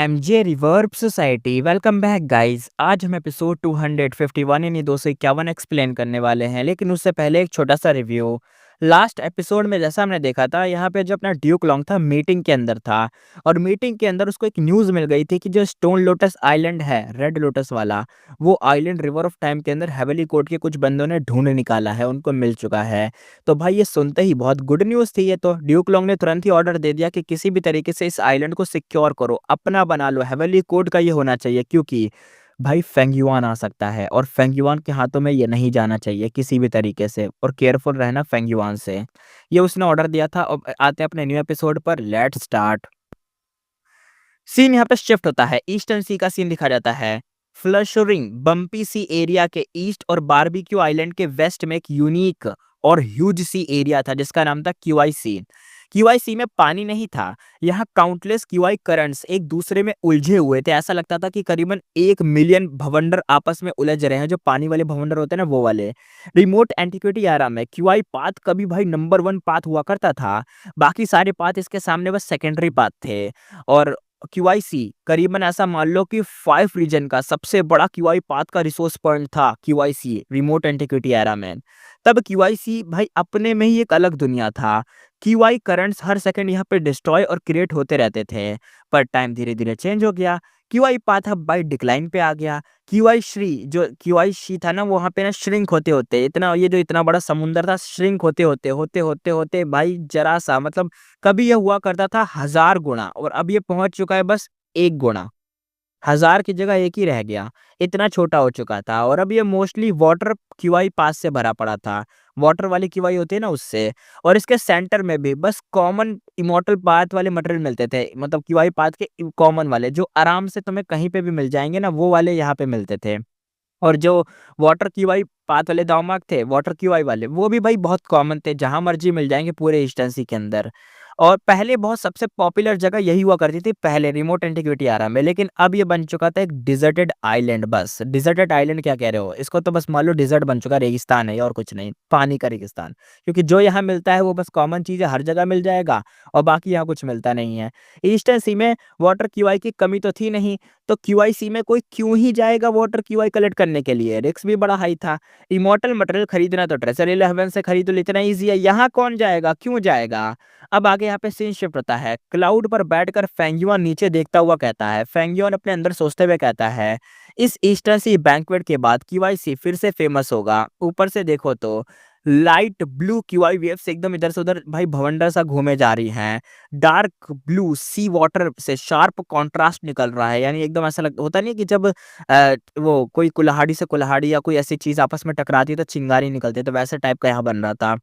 MJ reverb society welcome back guys. आज हम episode 251 यानी 251 एक्सप्लेन करने वाले हैं, लेकिन उससे पहले एक छोटा सा रिव्यू। लास्ट एपिसोड में जैसा हमने देखा था, यहाँ पे जो अपना ड्यूक लॉन्ग था मीटिंग के अंदर था, और मीटिंग के अंदर उसको एक न्यूज़ मिल गई थी कि जो स्टोन लोटस आइलैंड है, रेड लोटस वाला, वो आइलैंड रिवर ऑफ टाइम के अंदर हेवली कोर्ट के कुछ बंदों ने ढूंढ निकाला है, उनको मिल चुका है। तो भाई ये सुनते ही बहुत गुड न्यूज़ थी ये। तो ड्यूक लॉन्ग ने तुरंत ही ऑर्डर दे दिया कि किसी भी तरीके से इस आइलैंड को सिक्योर करो, अपना बना लो, हेवनली कोड का ये होना चाहिए, क्योंकि भाई फेंगयुआन आ सकता है और फेंगयुआन के हाथों में ये नहीं जाना चाहिए किसी भी तरीके से, और केयरफुल रहना फेंगयुआन से। ये उसने ऑर्डर दिया था। अब आते हैं अपने न्यू एपिसोड पर, लेट्स स्टार्ट। सीन यहाँ पे शिफ्ट होता है, ईस्टर्न सी का सीन दिखा जाता है। फ्लशरिंग बम्पी सी एरिया के ईस्ट और बारबेक्यू आइलैंड के वेस्ट में एक यूनिक और ह्यूज सी एरिया था जिसका नाम था क्यूआईसी। क्यूआईसी में पानी नहीं था। यहाँ काउंटलेस क्यूआई करंट्स एक दूसरे में उलझे हुए थे। ऐसा लगता था कि करीबन 1 मिलियन भवंडर आपस में उलझ रहे हैं, जो पानी वाले भवंडर होते हैं ना, वो वाले। रिमोट एंटिक्विटी एरा में क्यूआई पाथ कभी भाई नंबर 1 पाथ हुआ करता था। बाकी सारे पाथ इसके सामने बस सेकेंडरी पाथ थे। और क्यूआईसी करीबन ऐसा मान लो कि 5 रीजन का सबसे बड़ा क्यूआई पाथ का रिसोर्स पॉइंट था क्यूआईसी रिमोट एंटिक्विटी एरा में। तब क्यूआईसी भाई अपने में ही एक अलग दुनिया था। क्यूआई करंट्स हर सेकंड यहाँ पे डिस्ट्रॉय और क्रिएट होते रहते थे। पर टाइम धीरे धीरे चेंज हो गया। क्यूआई पाथ अब बाई डिक्लाइन पे आ गया। क्यूआई श्री जो क्यूआई शी था ना, वहाँ पे ना श्रिंक होते होते इतना, ये जो इतना बड़ा समुंदर था, श्रिंक होते होते होते होते होते भाई जरा सा, मतलब कभी ये हुआ करता था 1000 गुना, और अब ये पहुंच चुका है बस 1 गुना। 1000 की जगह 1 ही रह गया। इतना छोटा हो चुका था। और अब ये मोस्टली वाटर क्यूआई पास से भरा पड़ा था। वाटर वाली क्यूआई होती है ना, उससे। और इसके सेंटर में भी बस कॉमन इमॉर्टल पाथ वाले मटेरियल मिलते थे, मतलब क्यूआई पाथ के कॉमन वाले, जो आराम से तुम्हें कहीं पे भी मिल जाएंगे ना, वो वाले यहाँ पे मिलते थे। और जो वाटर क्यूआई पाथ वाले दावमार्ग थे, वाटर क्यूआई वाले, वो भी भाई बहुत कॉमन थे, जहां मर्जी मिल जाएंगे पूरे ईस्टर्न के अंदर। और पहले बहुत सबसे पॉपुलर जगह यही हुआ करती थी पहले रिमोट एंटिक्विटी एरा में, लेकिन अब ये बन चुका था एक डिजर्टेड आइलैंड। बस डिजर्टेड आइलैंड क्या कह रहे हो, इसको तो बस मान लो डिजर्ट बन चुका, रेगिस्तान है और कुछ नहीं, पानी का रेगिस्तान। क्योंकि जो यहाँ मिलता है वो बस कॉमन चीज़ है, हर जगह मिल जाएगा, और बाकी यहाँ कुछ मिलता नहीं है। ईस्टर्न सी में वाटर क्यूआई की कमी तो थी नहीं, तो क्यूआईसी में कोई क्यों ही जाएगा वाटर क्यूआई कलेक्ट करने के लिए, रिस्क भी बड़ा हाई था। इमॉर्टल मटेरियल खरीदना तो ट्रेजर 11 से खरीद लो, इतना ईजी है, यहाँ कौन जाएगा, क्यों जाएगा। अब आगे यहाँ पे सीन शिफ्ट होता है। क्लाउड पर बैठकर फेंगयुआन नीचे देखता हुआ कहता है, फेंगयुआन अपने अंदर सोचते हुए कहता है, इस ईस्टर्न सी बैंक्वेट के बाद क्यूआईसी फिर से फेमस होगा। ऊपर से देखो तो लाइट ब्लू क्यूआई वेव्स एकदम इधर से उधर भाई भवंडर सा घूमे जा रही हैं। डार्क ब्लू सी वाटर से शार्प कॉन्ट्रास्ट निकल रहा है, यानी एकदम ऐसा लग होता नहीं है कि जब वो कोई कुल्हाड़ी से कुल्हाड़ी या कोई ऐसी चीज आपस में टकराती है तो चिंगारी निकलती है, तो वैसे टाइप का यहाँ बन रहा था।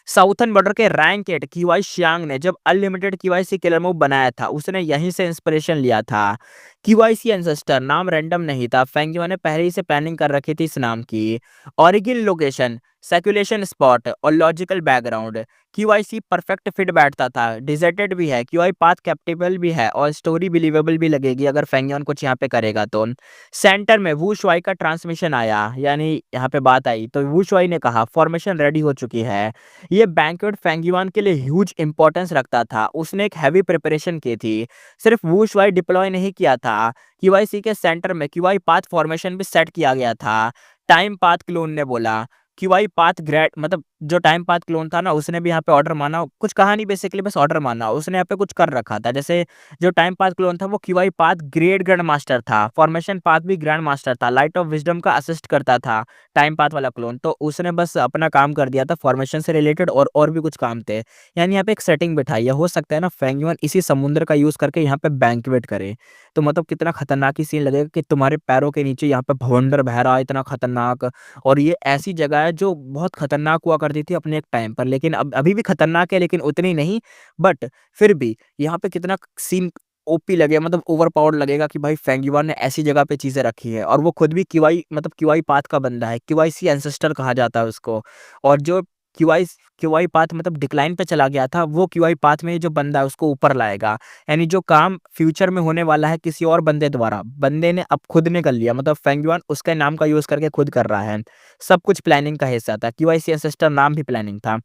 साउथर्न बॉर्डर के रैंक 8 क्यूआई शियांग ने जब अनलिमिटेड क्यूआईसी किलर मूव बनाया था, उसने यहीं से इंस्पिरेशन लिया था। क्यूआईसी एंसेस्टर नाम रैंडम नहीं था, फेंगयुआ ने पहले ही से प्लानिंग कर रखी थी इस नाम की। ओरिजिन लोकेशन, सर्कुलेशन स्पॉट और लॉजिकल बैकग्राउंड, क्यूआईसी परफेक्ट फिट बैठता था। डिजर्टेड भी है, क्यूआई पाथ कैप्टिबल भी है, और स्टोरी बिलीवेबल भी लगेगी अगर फेंगयुआन कुछ यहाँ पे करेगा तो। सेंटर में वू शुआई का ट्रांसमिशन आया, यानी यहाँ पे बात आई तो वू शुआई ने कहा फॉर्मेशन रेडी हो चुकी है। ये बैंक्वेट फेंगयुआन के लिए ह्यूज इंपॉर्टेंस रखता था, उसने एक हैवी प्रिपरेशन की थी। सिर्फ वू शुआई डिप्लॉय नहीं किया था, क्यूआईसी के सेंटर में क्यूआई पाथ फॉर्मेशन भी सेट किया गया था। टाइम पाथ क्लोन ने बोला, क्यूआई पाथ ग्रेड, मतलब जो टाइम पाथ क्लोन था ना, उसने भी यहाँ पे ऑर्डर माना, कुछ कहा नहीं, बेसिकली बस ऑर्डर माना, उसने यहाँ पे कुछ कर रखा था। जैसे जो टाइम पाथ क्लोन था वो क्यूआई पाथ ग्रैंड मास्टर था, फॉर्मेशन पाथ भी ग्रैंड मास्टर था, लाइट ऑफ विजडम का असिस्ट करता था टाइम पाथ वाला क्लोन, तो उसने बस अपना काम कर दिया था फॉर्मेशन से रिलेटेड, और भी कुछ काम थे। यानी यहाँ पे एक सेटिंग बिठाई है, हो सकता है ना फेंगयुआन इसी समुद्र का यूज करके यहाँ पे बैंक्वेट करे। तो मतलब कितना खतरनाक ही सीन लगेगा कि तुम्हारे पैरों के नीचे यहाँ पे भवंडर बह रहा है, इतना खतरनाक। और ये ऐसी जगह है जो बहुत खतरनाक हुआ करती थी अपने एक टाइम पर, लेकिन अब अभी भी खतरनाक है, लेकिन उतनी नहीं। बट फिर भी यहाँ पे कितना सीन ओपी लगे, मतलब ओवर पावर्ड लगेगा कि भाई फेंगयुआन ने ऐसी जगह पे चीजें रखी है, और वो खुद भी क्यूआई, मतलब क्यूआई पाथ का बंदा है, क्यूआईसी एंसेस्टर कहा जाता है उसको। और जो क्यूआई क्यूआई पाथ मतलब डिक्लाइन पे चला गया था, वो क्यूआई पाथ में जो बंदा है उसको ऊपर लाएगा। यानी जो काम फ्यूचर में होने वाला है किसी और बंदे द्वारा, बंदे ने अब खुद ने कर लिया, मतलब फेंगयुआन उसके नाम का यूज करके खुद कर रहा है। सब कुछ प्लानिंग का हिस्सा था, क्यूआईसी एंसेस्टर नाम भी प्लानिंग था।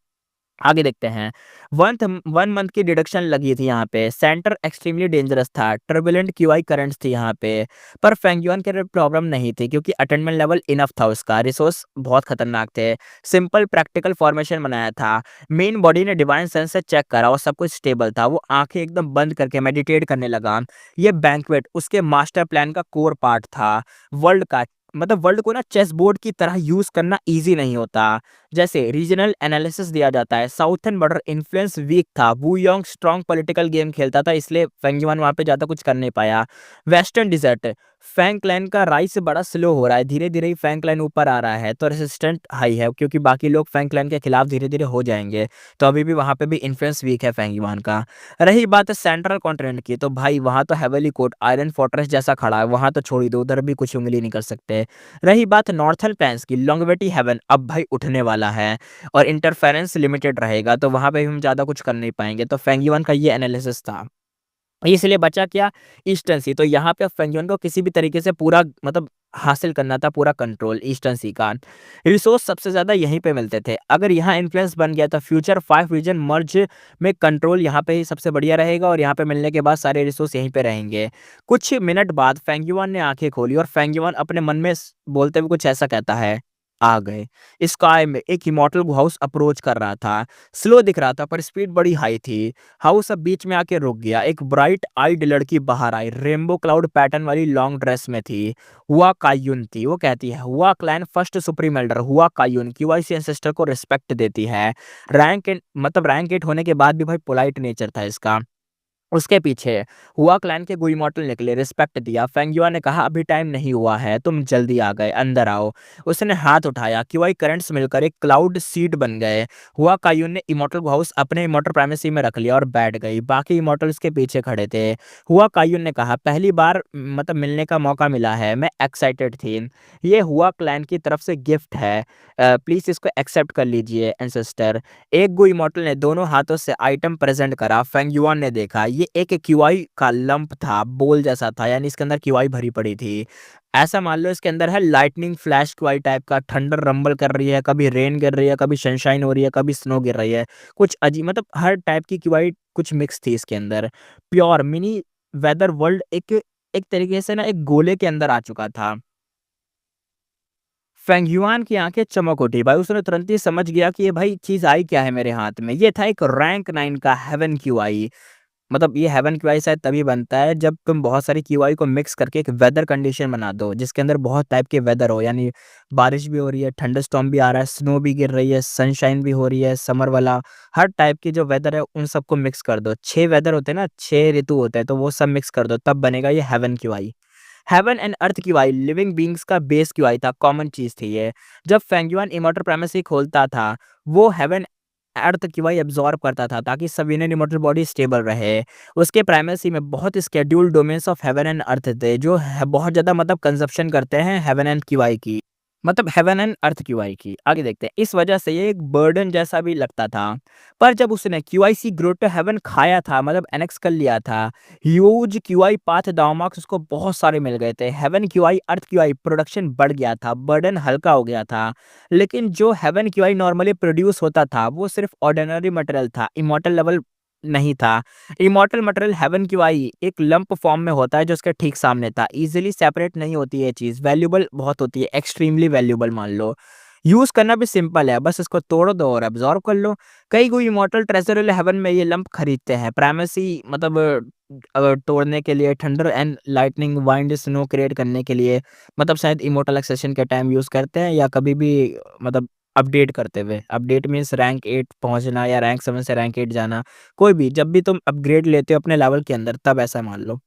आगे देखते हैं। 1 मंथ की डिडक्शन लगी थी यहाँ पे। सेंटर एक्सट्रीमली डेंजरस था। टर्बुलेंट क्यूआई करंट्स थी यहाँ पे। पर फेंगयुआन के लिए प्रॉब्लम नहीं थी क्योंकि अटेनमेंट लेवल इनफ था उसका। रिसोर्स बहुत खतरनाक थे। सिंपल प्रैक्टिकल फॉर्मेशन बनाया था। मेन बॉडी ने डिवाइन सेंस से चेक करा और सब कुछ स्टेबल था। वो आंखें एकदम बंद करके मेडिटेट करने लगा। ये बैंक्वेट उसके मास्टर प्लान का कोर पार्ट था। वर्ल्ड का वर्ल्ड को ना चेस बोर्ड की तरह यूज करना इजी नहीं होता। जैसे रीजनल एनालिसिस दिया जाता है। साउथर्न बॉर्डर इन्फ्लुएंस वीक था। वू योंग स्ट्रॉन्ग पॉलिटिकल गेम खेलता था, इसलिए फेंग युआन वहां पे ज्यादा कुछ कर नहीं पाया। वेस्टर्न डिजर्ट, फैंग क्लैन का राइस बड़ा स्लो हो रहा है। धीरे धीरे ही फैंग क्लैन ऊपर आ रहा है, तो रेसिस्टेंट हाई है क्योंकि बाकी लोग फैंग क्लैन के खिलाफ धीरे धीरे हो जाएंगे। तो अभी भी वहां पे भी इन्फ्लुएंस वीक है फैंग युआन का। रही बात है सेंट्रल कॉन्टिनेंट की, तो भाई वहां तो हेवली कोर्ट आयरन फोर्ट्रेस जैसा खड़ा है। वहां तो छोड़ ही दो, उधर भी कुछ उंगली नहीं कर सकते। रही बात नॉर्थर्न प्लैन्स की, लॉन्गेविटी हेवन अब भाई उठने वाला है और इंटरफेरेंस लिमिटेड रहेगा, तो वहां पे भी हम ज्यादा कुछ कर नहीं पाएंगे। तो फेंगयुआन का ये एनालिसिस था। इसलिए बचा क्या? ईस्टर्न सी। तो यहाँ पे फेंगयुआन को किसी भी तरीके से पूरा हासिल करना था, पूरा कंट्रोल ईस्टर्न सी का। रिसोर्स सबसे ज्यादा यहीं पे मिलते थे। अगर यहाँ इन्फ्लुएंस बन गया तो फ्यूचर 5 रीजन मर्ज में कंट्रोल यहाँ पे ही सबसे बढ़िया रहेगा और यहाँ पे मिलने के बाद सारे रिसोर्स यहीं पे रहेंगे। कुछ मिनट बाद फेंगयुआन ने आंखें खोली और फेंगयुआन अपने मन में बोलते हुए कुछ ऐसा कहता है। आ गए। स्काई में एक इमॉर्टल हाउस अप्रोच कर रहा था। स्लो दिख रहा था पर स्पीड बड़ी हाई थी। हाउस अब बीच में आके रुक गया। एक ब्राइट आइड लड़की बाहर आई। रेनबो क्लाउड पैटर्न वाली लॉन्ग ड्रेस में थी। हुआ कायुन थी। वो कहती है हुआ क्लैन फर्स्ट सुप्रीम एल्डर हुआ कायुन क्यूआईसी एंसेस्टर को रिस्पेक्ट देती है। रैंक 8 होने के बाद भी भाई पोलाइट नेचर था इसका। उसके पीछे हुआ क्लैन के गुई मॉडल निकले, रिस्पेक्ट दिया। फेंगयुआ ने कहा अभी टाइम नहीं हुआ है, तुम जल्दी आ गए, अंदर आओ। उसने हाथ उठाया। क्यूआई करंट्स मिलकर एक क्लाउड सीड बन गए। हुआ कायुन ने इमॉर्टल हाउस अपने इमॉर्टल प्राइमेसी में रख लिया और बैठ गई। बाकी इमॉर्टल्स के पीछे खड़े थे। हुआ कायुन ने कहा पहली बार मिलने का मौका मिला है, मैं एक्साइटेड थी। ये हुआ क्लैन की तरफ से गिफ्ट है, प्लीज इसको एक्सेप्ट कर लीजिए एंसेस्टर। एक गो इमॉर्टल ने दोनों हाथों से आइटम प्रेजेंट करा। फेंगयुआन ने देखा ये एक क्यूआई का लंप था, बोल जैसा था, यानी इसके अंदर क्यूआई भरी पड़ी थी। ऐसा मान लो इसके अंदर है लाइटनिंग फ्लैश क्यूआई टाइप का। थंडर रंबल कर रही है, कभी रेन गिर रही है, कभी सनशाइन हो रही है, कभी स्नो गिर रही है। कुछ अजीब हर टाइप की क्यूआई कुछ मिक्स थी इसके अंदर। प्योर मिनी वेदर वर्ल्ड एक एक तरीके से ना एक गोले के अंदर आ चुका था। फेंगयुआन की आंखें चमक उठी। भाई उसने तुरंत ही समझ गया कि ये भाई चीज आई क्या है मेरे हाथ में। ये था एक रैंक 9 का हेवन क्यूआई। ये हेवन क्यूआई शायद तभी बनता है जब तुम बहुत सारी क्यूआई को मिक्स करके एक वेदर कंडीशन बना दो जिसके अंदर बहुत टाइप के वेदर हो, यानी बारिश भी हो रही है, थंडर स्टॉर्म भी आ रहा है, स्नो भी गिर रही है, सनशाइन भी हो रही है, समर वाला हर टाइप की जो वेदर है उन सबको मिक्स कर दो। 6 वेदर होते हैं ना, 6 ऋतु होते हैं, तो वो सब मिक्स कर दो, तब बनेगा ये heaven QI. Heaven and earth QI living beings का बेस क्यूआई था, कॉमन चीज थी ये। जब फेंगयुआन इमॉर्टल प्राइमेसी खोलता था, वो हेवन अर्थ क्यूआई एब्जॉर्ब करता था ताकि सविनियन इमॉर्टल बॉडी स्टेबल रहे। उसके प्राइमेसी में बहुत scheduled domains of haven and अर्थ थे जो बहुत ज्यादा कंजप्शन करते हैं हेवन एंड क्यूआई की, हेवन एंड अर्थ क्यूआई की। आगे देखते हैं। इस वजह से ये एक बर्डन जैसा भी लगता था। पर जब उसने क्यूआईसी ग्रोथ टू हेवन खाया था, एनेक्स कर लिया था, ह्यूज क्यूआई पाथ दावमार्क्स उसको बहुत सारे मिल गए थे। हेवन क्यूआई अर्थ क्यूआई प्रोडक्शन बढ़ गया था, बर्डन हल्का हो गया था। लेकिन जो हेवन क्यूआई नॉर्मली प्रोड्यूस होता था वो सिर्फ ऑर्डिनरी मटेरियल था, इमॉर्टल लेवल नहीं था। इमॉर्टल मटेरियल हेवन क्यूआई एक लंप फॉर्म में होता है जो उसके ठीक सामने था। इजीली सेपरेट नहीं होती है चीज, वैल्यूबल बहुत होती है, एक्सट्रीमली वैल्यूबल मान लो। यूज करना भी सिंपल है, बस इसको तोड़ दो और एब्जॉर्ब कर लो। कई कोई इमॉर्टल ट्रेजर हेवन में ये लंप खरीदते हैं प्राइमेसी तोड़ने के लिए, thunder and lightning wind snow create करने के लिए, शायद इमॉर्टल एक्सेशन के टाइम यूज करते हैं या कभी भी अपडेट करते हुए। अपडेट मीन्स रैंक 8 पहुंचना या रैंक 7 से रैंक 8 जाना। कोई भी जब भी तुम अपग्रेड लेते हो अपने लेवल के अंदर तब ऐसा मान लो।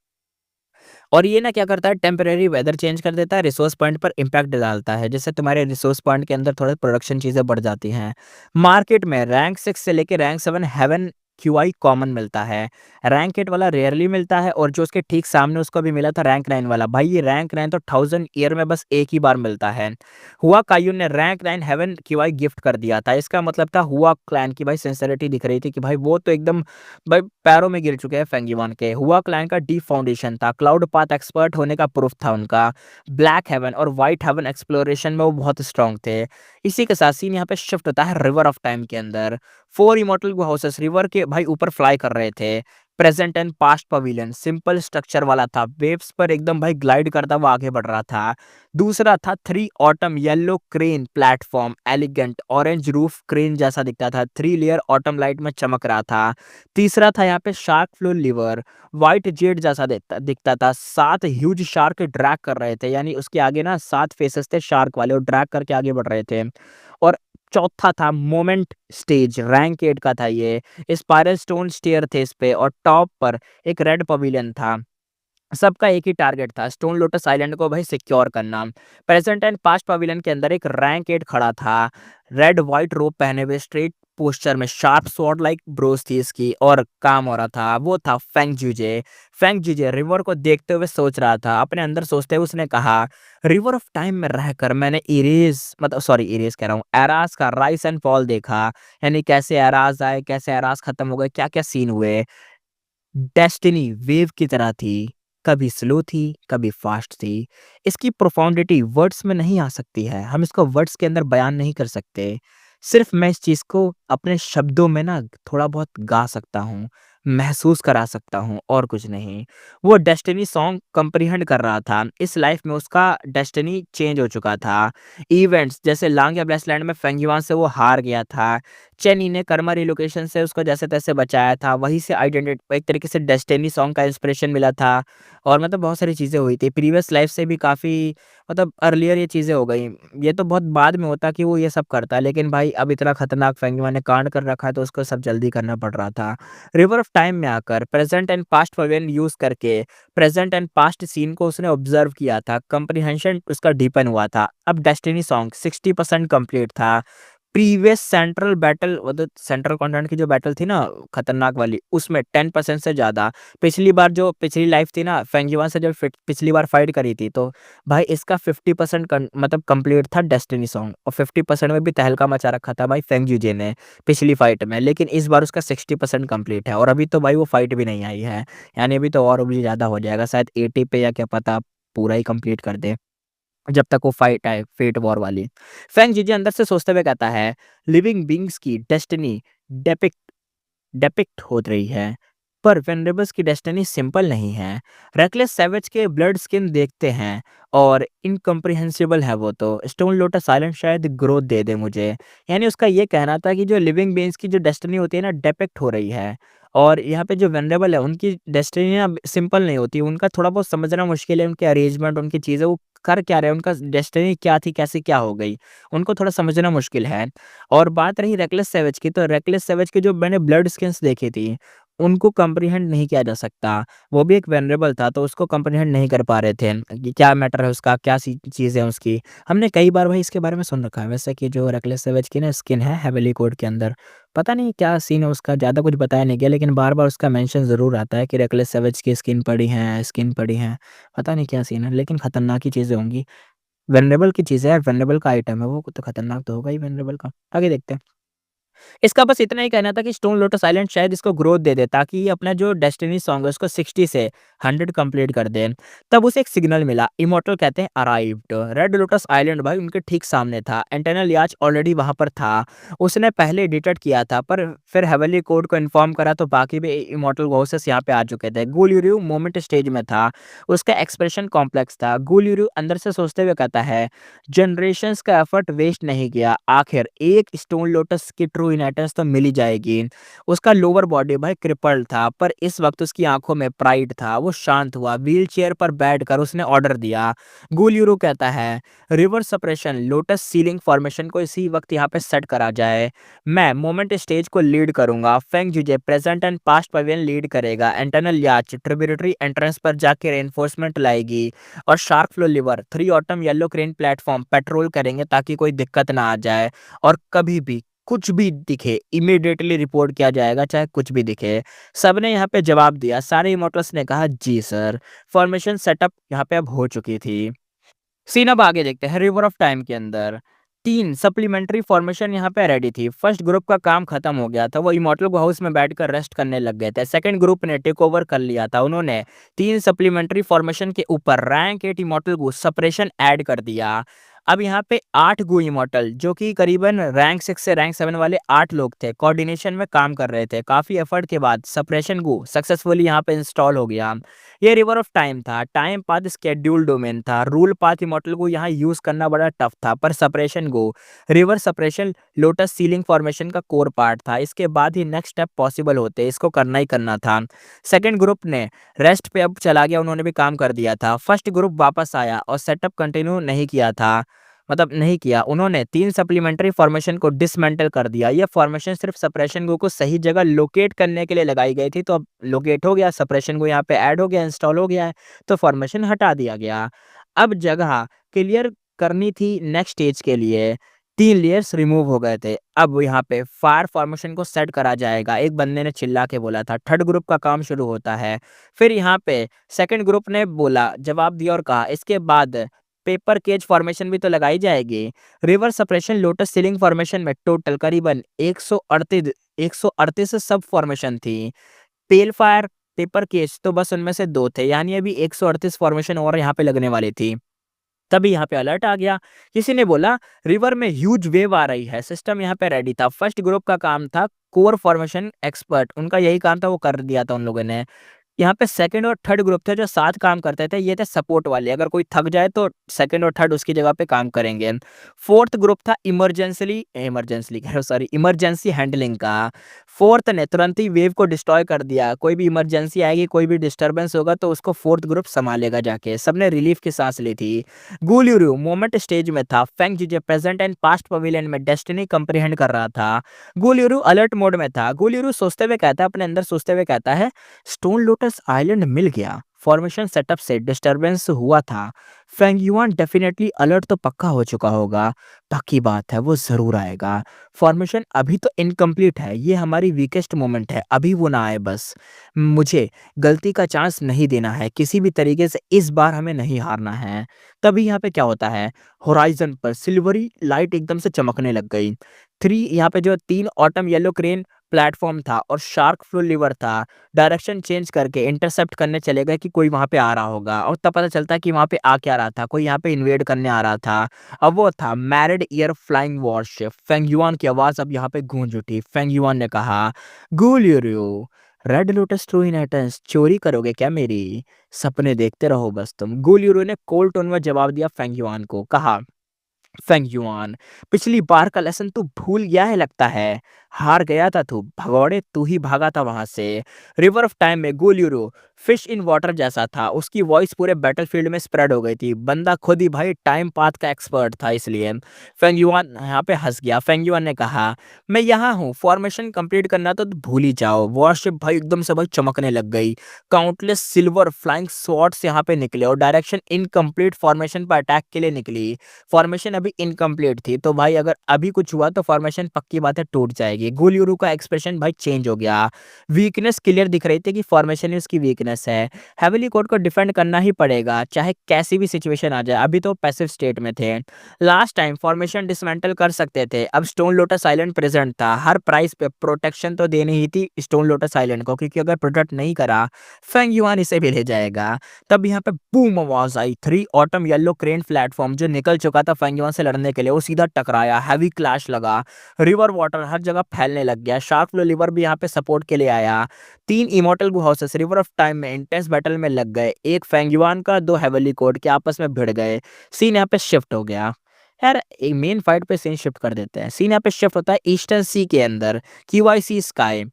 और ये ना क्या करता है, टेम्परेरी वेदर चेंज कर देता है, रिसोर्स पॉइंट पर इम्पैक्ट डालता है, जिससे तुम्हारे रिसोर्स पॉइंट के अंदर थोड़े प्रोडक्शन चीजें बढ़ जाती हैं। मार्केट में रैंक 6 से लेके रैंक 7 हेवन क्यूआई कॉमन मिलता है। रैंक 8 वाला रेयरली मिलता है और जो उसके ठीक सामने उसको भी मिला था रैंक 9 वाला। भाई ये रैंक 9 तो 1000 ईयर में बस एक ही बार मिलता है। हुआ काइयून ने रैंक 9 हेवन क्यूआई गिफ्ट कर दिया था। इसका मतलब था हुआ क्लैन की भाई सिंसेरिटी दिख रही थी कि भाई वो तो एकदम भाई पैरों में गिर चुके हैं फेंगीवान के। हुआ क्लैन का डीप फाउंडेशन था, क्लाउड पाथ एक्सपर्ट होने का प्रूफ था उनका। ब्लैक हेवन और व्हाइट हेवन एक्सप्लोरेशन में वो बहुत स्ट्रांग थे। इसी के साथ सीन यहाँ पे शिफ्ट होता है रिवर ऑफ टाइम के अंदर। 4 इमॉर्टल हाउसेस रिवर के भाई ऊपर फ्लाई कर रहे थे। Present and past pavilion simple structure वाला था, वेव्स पर एकदम भाई ग्लाइड करता हुआ आगे बढ़ रहा था। दूसरा था 3 autumn yellow crane platform, elegant orange roof crane जैसा दिखता था, 3 लेयर ऑटम लाइट में चमक रहा था। तीसरा था यहाँ पे shark flow liver, white Z जैसा दिखता था, 7 ह्यूज शार्क ड्रैग कर रहे थे, यानी उसके आगे ना 7 फेसेस थे शार्क वाले और ड्रैग करके आगे बढ़ रहे थे। और चौथा था मोमेंट स्टेज, रैंक 8 का था ये। स्पाइरल स्टोन स्टेयर थे इस पे और टॉप पर एक रेड पवेलियन था। सबका एक ही टारगेट था, स्टोन लोटस आइलैंड को भाई सिक्योर करना। प्रेजेंट एंड पास्ट पवेलियन के अंदर एक रैंक 8 खड़ा था, रेड व्हाइट रोब पहने हुए, स्ट्रेट पोस्चर में, शार्प स्वॉर्ड लाइक ब्रोस थी इसकी और काम हो रहा था। वो था Feng Jose. Feng Jose river को देखते हुए सोच रहा था, अपने अंदर सोचते हुए उसने कहा, रिवर ऑफ टाइम में रहकर मैंने इरेज मतलब सॉरी इरेज कह रहा हूँ, एरास का राइस एंड फॉल देखा। यानी कैसे एरास आए, कैसे एरास खत्म हो गए, क्या क्या सीन हुए। डेस्टिनी वेव की तरह थी, कभी स्लो थी, कभी फास्ट थी। इसकी प्रोफाउंडिटी वर्ड्स में नहीं आ सकती है, हम इसको वर्ड्स के अंदर बयान नहीं कर सकते। सिर्फ मैं इस चीज़ को अपने शब्दों में ना थोड़ा बहुत गा सकता हूँ, महसूस करा सकता हूँ और कुछ नहीं। वो डेस्टिनी सॉन्ग कम्प्रीहेंड कर रहा था, इस लाइफ में उसका डेस्टिनी चेंज हो चुका था। इवेंट्स जैसे लांग ब्लेस लैंड में फेंगयुआन से वो हार गया था। चेनी ने कर्मा रिलोकेशन से उसको जैसे-तैसे बचाया था, वहीं से एक तरीके से डेस्टिनी सॉन्ग का इंस्पिरेशन मिला था और मतलब बहुत सारी चीज़ें हुई थी। प्रीवियस लाइफ से भी काफ़ी मतलब अर्लियर ये चीज़ें हो गई। ये तो बहुत बाद में होता कि वो ये सब करता, लेकिन भाई अब इतना खतरनाक फेंगयुआन ने कांड कर रखा है तो उसको सब जल्दी करना पड़ रहा था। रिवर ऑफ टाइम में आकर present and past pavilion use करके प्रेज़ेंट एंड पास्ट सीन को उसने ऑब्ज़र्व किया था, कम्प्रीहेंशन उसका डीपन हुआ था। अब डेस्टिनी सॉन्ग 60% कंप्लीट था। प्रीवियस सेंट्रल बैटल मतलब सेंट्रल कॉन्टिनेंट की जो बैटल थी ना खतरनाक वाली, उसमें 10% से ज़्यादा। पिछली बार जो पिछली लाइफ थी ना फेंगयुआन से जब पिछली बार फाइट करी थी तो भाई इसका 50% मतलब कंप्लीट था डेस्टिनी सॉन्ग और 50% में भी तहलका मचा रखा था भाई फेंग यूजे ने पिछली फाइट में, लेकिन इस बार उसका 60% कंप्लीट है और अभी तो भाई वो फाइट भी नहीं आई है। यानी अभी तो और भी ज़्यादा हो जाएगा, शायद 80 पे या क्या पता पूरा ही कंप्लीट कर दे जब तक वो फाइट आए फेट वॉर वाली। फैंग जीजी अंदर से सोचते हुए कहता है, लिविंग बींग्स की डेस्टिनी डेपिक्ट डेपिक्ट हो रही है, पर वेनरेबल्स की डेस्टिनी सिंपल नहीं है। रेकलेस सैवेज के ब्लड स्किन देखते हैं और इनकम्प्रिहेंसिबल है वो तो। स्टोन लोटस आइलैंड शायद ग्रोथ दे दे मुझे। यानी उसका ये कहना था कि जो लिविंग बीइंग्स की जो डेस्टिनी होती है ना डेपिक्ट हो रही है और यहाँ पे जो वेनरेबल है उनकी डेस्टिनी ना सिंपल नहीं होती, उनका थोड़ा बहुत समझना मुश्किल है, उनके अरेंजमेंट उनकी चीज़ें वो कर क्या रहे हैं, उनका डेस्टिनी क्या थी, कैसे क्या हो गई, उनको थोड़ा समझना मुश्किल है। और बात रही रेकलेस सैवेज की, तो रेकलेस सैवेज की जो मैंने ब्लड स्किन्स देखी थी, उनको कम्प्रीहेंड नहीं किया जा सकता। वो भी एक वेनरेबल था, तो उसको कम्प्रीहेंड नहीं कर पा रहे थे कि क्या मैटर है उसका, क्या सी चीज़ है उसकी। हमने कई बार भाई इसके बारे में सुन रखा है वैसे कि जो रेकलेस सैवेज की ना स्किन है हेवेली कोड के अंदर, पता नहीं क्या सीन है उसका, ज़्यादा कुछ बताया नहीं गया, लेकिन बार-बार उसका मेंशन ज़रूर आता है कि रेकलेस सैवेज की स्किन पड़ी है। पता नहीं क्या सीन है, लेकिन खतरनाक ही चीज़ें होंगी। वेनरेबल की चीज़ है यार, वेनरेबल का आइटम है वो, तो खतरनाक तो होगा ही वेनरेबल का। आगे देखते हैं। इसका बस इतना ही कहना था कि स्टोन लोटस आइलैंड शायद इसको ग्रोथ दे दे ताकि ये अपना जो डेस्टिनी सॉन्ग है उसको 60 से 100 कंप्लीट कर दे। तब उसे एक सिग्नल मिला, इमॉर्टल कहते हैं अराइव्ड। रेड लोटस आइलैंड भाई उनके ठीक सामने था, एंटेनल याच ऑलरेडी वहां पर था। उसने पहले डिटेक्ट किया था पर फिर हेवनली कोड को इन्फॉर्म करा तो बाकी भी इमॉर्टल घोसेस यहाँ पे आ चुके थे। गुलियरू मोमेंट स्टेज में था, उसका एक्सप्रेशन कॉम्प्लेक्स था। गुलियरू अंदर से सोचते हुए कहता है, जनरेशंस का एफर्ट वेस्ट नहीं गया, आखिर एक स्टोन लोटस की ट्रू इनहेरिटेंस तो मिल ही जाएगी। उसका लोअर बॉडी भाई क्रिपल्ड था पर इस वक्त उसकी आंखों में प्राइड था। वो शांत हुआ, व्हील चेयर पर बैठकर उसने ऑर्डर दिया। गुलियरू कहता है, river suppression lotus sealing formation को इसी वक्त यहाँ पे सेट करा जाए। मैं मोमेंट स्टेज को लीड करूंगा, Feng Jose present and past pavilion lead करेगा, इंटरनल याच ट्रिब्यूटरी एंट्रेंस पर जाके रेनफोर्समेंट लाएगी और shark flow liver 3 autumn yellow crane platform petrol करेंगे ताकि कोई दिक्कत ना आ जाए और कभी भी कुछ भी दिखे इमीडिएटली रिपोर्ट किया जाएगा, चाहे कुछ भी दिखे। सबने यहाँ पे जवाब दिया, सारे इमॉर्टल्स ने कहा जी सर। फॉर्मेशन सेटअप यहाँ पे अब हो चुकी थी। सीन अब आगे देखते हैं रिवर ऑफ टाइम के अंदर। 3 सप्लीमेंट्री फॉर्मेशन यहाँ पे रेडी थी। फर्स्ट ग्रुप का काम खत्म हो गया था, वो इमॉर्टल हाउस में बैठकर रेस्ट करने लग गए थे। सेकंड ग्रुप ने टेक ओवर कर लिया था, उन्होंने 3 सप्लीमेंट्री फॉर्मेशन के ऊपर रैंक 8 इमॉर्टल को सप्रेशन ऐड कर दिया। अब यहाँ पे 8 गो इमॉर्टल जो कि करीबन रैंक 6 से रैंक 7 वाले 8 लोग थे, कोऑर्डिनेशन में काम कर रहे थे। काफी एफर्ट के बाद सप्रेशन गो सक्सेसफुली यहाँ पे इंस्टॉल हो गया। ये रिवर ऑफ टाइम था, टाइम पाथ स्केड्यूल डोमेन था। रूल पाथ इमॉर्टल को यहाँ यूज करना बड़ा टफ था, पर सपरेशन गो river separation lotus sealing formation का कोर पार्ट था। इसके बाद ही नेक्स्ट स्टेप पॉसिबल होते, इसको करना ही करना था। सेकंड ग्रुप ने रेस्ट पे अब चला गया, उन्होंने भी काम कर दिया था। फर्स्ट ग्रुप वापस आया और सेटअप कंटिन्यू नहीं किया था, मतलब नहीं किया। उन्होंने 3 सप्लीमेंट्री फॉर्मेशन को डिसमेंटल कर दिया। ये फॉर्मेशन सिर्फ सप्रेशन गो को सही जगह लोकेट करने के लिए लगाई गई थी, तो अब लोकेट हो गया, सप्रेशन गो यहाँ पे ऐड हो गया, इंस्टॉल हो गया है, तो फॉर्मेशन हटा दिया गया। अब जगह क्लियर करनी थी नेक्स्ट स्टेज के लिए। 3 लेयर्स रिमूव हो गए थे। अब यहाँ पे फायर फॉर्मेशन को सेट करा जाएगा, एक बंदे ने चिल्ला के बोला था। थर्ड ग्रुप का काम शुरू होता है। फिर यहाँ पे सेकंड ग्रुप ने बोला, जवाब दिया और कहा इसके बाद पेपर केज फॉर्मेशन भी तो लगाई जाएगी। River suppression lotus sealing formation में टोटल करीबन 138 सब फॉर्मेशन थी। पेल फायर पेपर केज तो बस उनमें से 2 थे, यानी अभी 138 फॉर्मेशन और यहाँ पे लगने वाली थी। तभी यहाँ पे अलर्ट आ गया, किसी ने बोला रिवर में ह्यूज वेव आ रही है। सिस्टम यहाँ पे रेडी था। फर्स्ट ग्रुप का काम था कोर फॉर्मेशन एक्सपर्ट, उनका यही काम था, वो कर दिया था उन लोगों ने। यहाँ पे सेकंड और थर्ड ग्रुप थे जो साथ काम करते थे, ये थे सपोर्ट वाले, अगर कोई थक जाए तो सेकंड और थर्ड उसकी जगह पे काम करेंगे। फोर्थ ग्रुप था इमरजेंसी हैंडलिंग का। फोर्थ ने तुरंत ही वेव को डिस्ट्रॉय कर दिया, कोई भी इमरजेंसी आएगी, कोई भी डिस्टरबेंस होगा तो उसको फोर्थ ग्रुप संभालेगा जाके। सबने रिलीफ की सांस ली थी। गुलियरू मोमेंट स्टेज में था। फेंग जीजे प्रेजेंट एंड पास्ट पवेलियन में डेस्टिनी कंप्रीहेंड कर रहा था। गुलियरू अलर्ट मोड में था। गुलियरू सोचते हुए कहता है, अपने अंदर सोचते हुए कहता है, स्टोन लोटस आइलैंड मिल गया। फॉर्मेशन सेटअप से डिस्टरबेंस हुआ था। फेंग युआन डेफिनेटली अलर्ट तो पक्का हो चुका होगा, पक्की बात है वो जरूर आएगा। फॉर्मेशन अभी तो इनकम्प्लीट है, ये हमारी वीकेस्ट मोमेंट है, अभी वो ना आए बस। मुझे गलती का चांस नहीं देना है, किसी भी तरीके से इस बार हमें नहीं हारना है। तभी यहाँ पे क्या होता है, होराइजन पर सिल्वरी लाइट एकदम से चमकने लग गई। 3 यहाँ पे जो 3 ऑटम येलो क्रेन प्लेटफॉर्म था और शार्क फ्लो लिवर था, डायरेक्शन चेंज करके इंटरसेप्ट करने चले गए कि कोई वहां पे आ रहा होगा। और तब पता चलता है कि वहां पे आ क्या रहा था, कोई यहाँ पे इन्वेड करने आ रहा था। अब वो था मैरिड एयर फ्लाइंग वॉरशिप। फेंग युआन की आवाज अब यहाँ पे गूंज उठी। फेंग युआन ने कहा, गुलियरू, रेड लोटस ट्रू इनहेरिटेंस चोरी करोगे क्या मेरी? सपने देखते रहो बस तुम। गुलियरू ने कोल्ड टोन में जवाब दिया फेंग युआन को। कहा, फेंग युआन, पिछली बार का लेसन तू भूल गया है लगता है। हार गया था तू, भगौड़े तू ही भागा था वहां से। रिवर ऑफ टाइम में गुलियरू फिश इन वाटर जैसा था, उसकी वॉइस पूरे बैटलफील्ड में स्प्रेड हो गई थी। बंदा खुद ही भाई टाइम पाथ का एक्सपर्ट था, इसलिए फेंग युआन यहाँ पे हंस गया। फेंग युआन ने कहा, मैं यहाँ हूँ, फॉर्मेशन कंप्लीट करना तो भूल ही जाओ। वॉरशिप भाई एकदम से भाई चमकने लग गई। काउंटलेस सिल्वर फ्लाइंग स्वॉर्ड्स यहाँ पे निकले और डायरेक्शन इनकम्प्लीट फॉर्मेशन पर अटैक के लिए निकली। फॉर्मेशन अभी इनकम्प्लीट थी, तो भाई अगर अभी कुछ हुआ तो फॉर्मेशन पक्की बात है टूट जाएगी। गुलियरू का एक्सप्रेशन भाई चेंज हो गया। वीकनेस क्लियर दिख रही थी कि फॉर्मेशन ही उसकी वीकनेस है। हेवली कोर्ट को डिफेंड करना ही पड़ेगा, चाहे कैसी भी सिचुएशन आ जाए। अभी तो पैसिव स्टेट में थे। लास्ट टाइम फॉर्मेशन डिसमेंटल कर सकते थे, अब स्टोन लोटस आइलैंड प्रेजेंट था। हर प्राइस पे प्रोटेक्शन तो देनी ही थी स्टोन लोटस आइलैंड को, क्योंकि अगर प्रोटेक्ट नहीं करा फेंग युआन इसे भी ले जाएगा। तब यहाँ पे बूम आवाज आई। 3 ऑटम येलो क्रेन प्लेटफॉर्म जो निकल चुका था फेंग युआन से लड़ने के लिए, वो सीधा टकराया। हैवी क्लैश लगा। रिवर वाटर हर जगह फैलने लग गया। शार्क फ्लो लिवर भी यहाँ पे सपोर्ट के लिए आया। 3 immortal go houses river of time में इंटेंस बैटल में लग गए। एक फेंग युआन का, 2 हेवली कोड के आपस में भिड़ गए। सीन यहाँ पे शिफ्ट हो गया। यार एक मेन फाइट पे सीन शिफ्ट कर देते हैं। सीन यहाँ पे शिफ्ट होता है ईस्टर्न सी के अंदर, क्यूआईसी स्काई।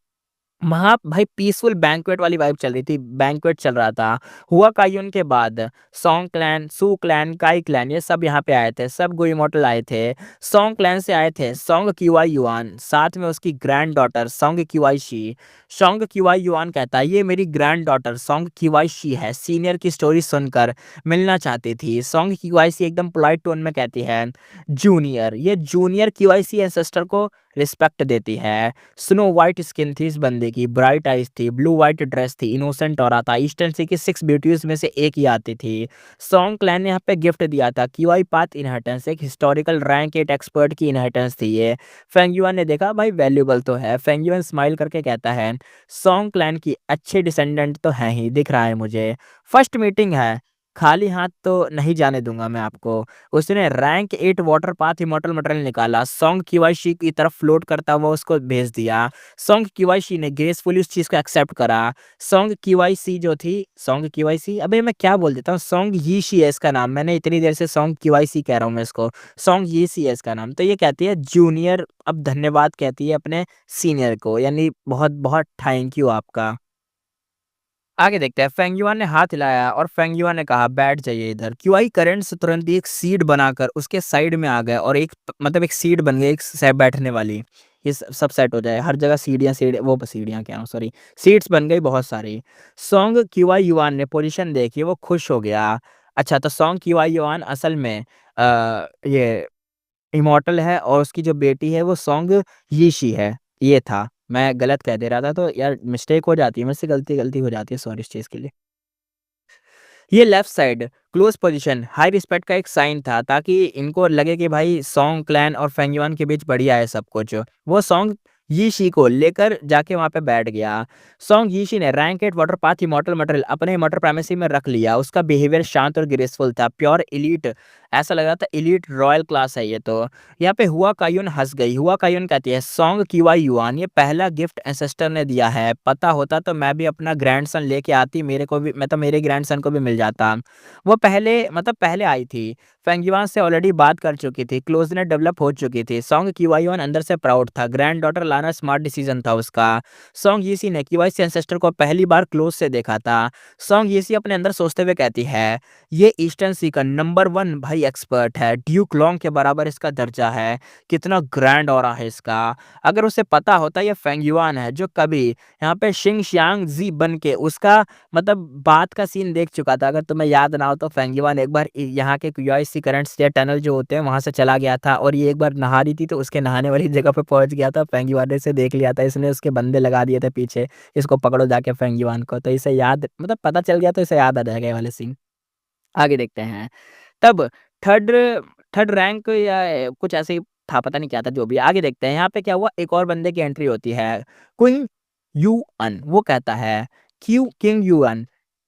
वहाँ भाई पीसफुल बैंक्वेट वाली वाइब चल रही थी, बैंक्वेट चल रहा था। हुआ कायुन के बाद सॉन्ग क्लैन, सू क्लैन, काई क्लैन, ये सब यहाँ पे आए थे, सब गो इमॉर्टल आए थे। सॉन्ग क्लैन से आए थे सॉन्ग क्यूआई युआन, साथ में उसकी grand daughter song QI she. Song QI yuan कहता है, ये मेरी grand daughter song QI she है, सीनियर की स्टोरी सुनकर मिलना चाहती थी। सॉन्ग क्यूआई सी एकदम पोलाइट टोन में कहती है, जूनियर, ये जूनियर क्यूआई सी एंसेस्टर को रिस्पेक्ट देती है। स्नो व्हाइट स्किन थी इस बंदे की, ब्राइट आइज थी, ब्लू व्हाइट ड्रेस थी, इनोसेंट ऑरा था, ईस्टर्न सी की 6 ब्यूटीज में से एक ही आती थी। सॉन्ग क्लैन ने यहाँ पे गिफ्ट दिया था क्यूआई पाथ इनहेरिटेंस, एक हिस्टोरिकल रैंक 8 एक्सपर्ट की इनहेरिटेंस थी ये। फेंग युआन ने देखा भाई वैल्यूएबल तो है। फेंग युआन स्माइल करके कहता है सॉन्ग क्लैन की अच्छे डिसेंडेंट तो हैं ही, दिख रहा है मुझे। फर्स्ट मीटिंग है, खाली हाथ तो नहीं जाने दूंगा मैं आपको। उसने rank 8 water path immortal material निकाला, सॉन्ग क्यूआईसी की तरफ फ्लोट करता हुआ उसको भेज दिया। सॉन्ग क्यूआईसी ने ग्रेसफुली उस चीज को एक्सेप्ट करा। सॉन्ग क्यूआईसी जो थी, सॉन्ग क्यूआईसी, अबे मैं क्या बोल देता हूँ, सॉन्ग यीशी है इसका नाम, मैंने इतनी देर से सॉन्ग क्यूआईसी कह रहा हूँ मैं इसको। सॉन्ग यीशी है इसका नाम। तो ये कहती है जूनियर अब धन्यवाद कहती है अपने सीनियर को, यानी बहुत बहुत थैंक यू आपका। आगे देखते हैं, फेंग युआन ने हाथ हिलाया और फेंग युआन ने कहा बैठ जाइए इधर। क्यूआई करंट से तुरंत ही एक सीट बनाकर उसके साइड में आ गए और एक मतलब एक सीट बन गई, एक बैठने वाली। ये सब सेट हो जाए, हर जगह सीढ़ियाँ सीढ़ी वो सीढ़ियाँ क्या सॉरी, सीट्स बन गई बहुत सारी। सॉन्ग क्यूआई युआन ने पोजीशन देखी, वो खुश हो गया। अच्छा, तो सॉन्ग क्यूआई युआन असल में ये इमॉर्टल है और उसकी जो बेटी है वो सॉन्ग यीशी है। ये था, मैं गलत कह दे रहा था, तो यार मिस्टेक हो जाती है, मुझसे गलती गलती हो जाती है, सॉरी इस चीज़ के लिए। ये left side close position high respect का एक साइन था, ताकि इनको लगे कि भाई सॉन्ग क्लैन और फेंगयुआन के बीच बढ़िया है सब कुछ। वो सॉन्ग यीशी को लेकर जाके वहां पे बैठ गया। सॉन्ग यीशी ने rank 8 water path immortal material अपने इमॉर्टल प्राइमेसी में रख लिया। उसका बिहेवियर शांत और ग्रेसफुल था, प्योर एलीट, ऐसा लग रहा था एलीट रॉयल क्लास है ये तो। यहाँ पे हुआ कायुन हंस गई। हुआ कायुन कहती है सॉन्ग क्यूआई युआन, ये पहला गिफ्ट एंसेस्टर ने दिया है, पता होता तो मैं भी अपना ग्रैंडसन लेके आती, मेरे को भी, मैं तो मेरे ग्रैंडसन को भी मिल जाता। वो पहले मतलब पहले आई थी, फेंगयुआन से ऑलरेडी बात कर चुकी थी, क्लोजनेस डेवलप हो चुकी थी। सॉन्ग क्यूआईयुआन अंदर से प्राउड था, ग्रैंड डॉटर लाना स्मार्ट डिसीजन था उसका। सॉन्ग यीसी ने क्यूआई से एंसेस्टर को पहली बार क्लोज से देखा था। सॉन्ग यीसी अपने अंदर सोचते हुए कहती है ये ईस्टर्न सी का नंबर 1 भाई एक्सपर्ट है, ड्यूक लॉन्ग के बराबर इसका दर्जा है, कितना ग्रैंड ऑरा है इसका। अगर उसे पता होता ये फेंगयुआन है जो कभी यहाँ पे शिंग शियांग जी बन के उसका मतलब बात का सीन देख चुका था। अगर तुम्हें याद ना हो तो फेंगयुआन एक बार यहाँ के क्यूआईसी करंट स्टेट टनल जो होते हैं वहां से चला गया था, और ये एक बार नहा रही थी तो उसके नहाने वाली जगह पे पहुंच गया था। फेंगयुआन ने इसे देख लिया था, इसने उसके बंदे लगा दिए थे पीछे, इसको पकड़ो जाके फेंगयुआन को, तो इसे याद मतलब पता चल गया, तो इसे याद आ जाएगा ये वाले सीन। आगे देखते हैं, तब थर्ड थर्ड रैंक या कुछ ऐसे ही था, पता नहीं क्या था, जो भी। आगे देखते हैं यहाँ पे क्या हुआ, एक और बंदे की एंट्री होती है, क्विंग यूअन। वो कहता है किंग यूअन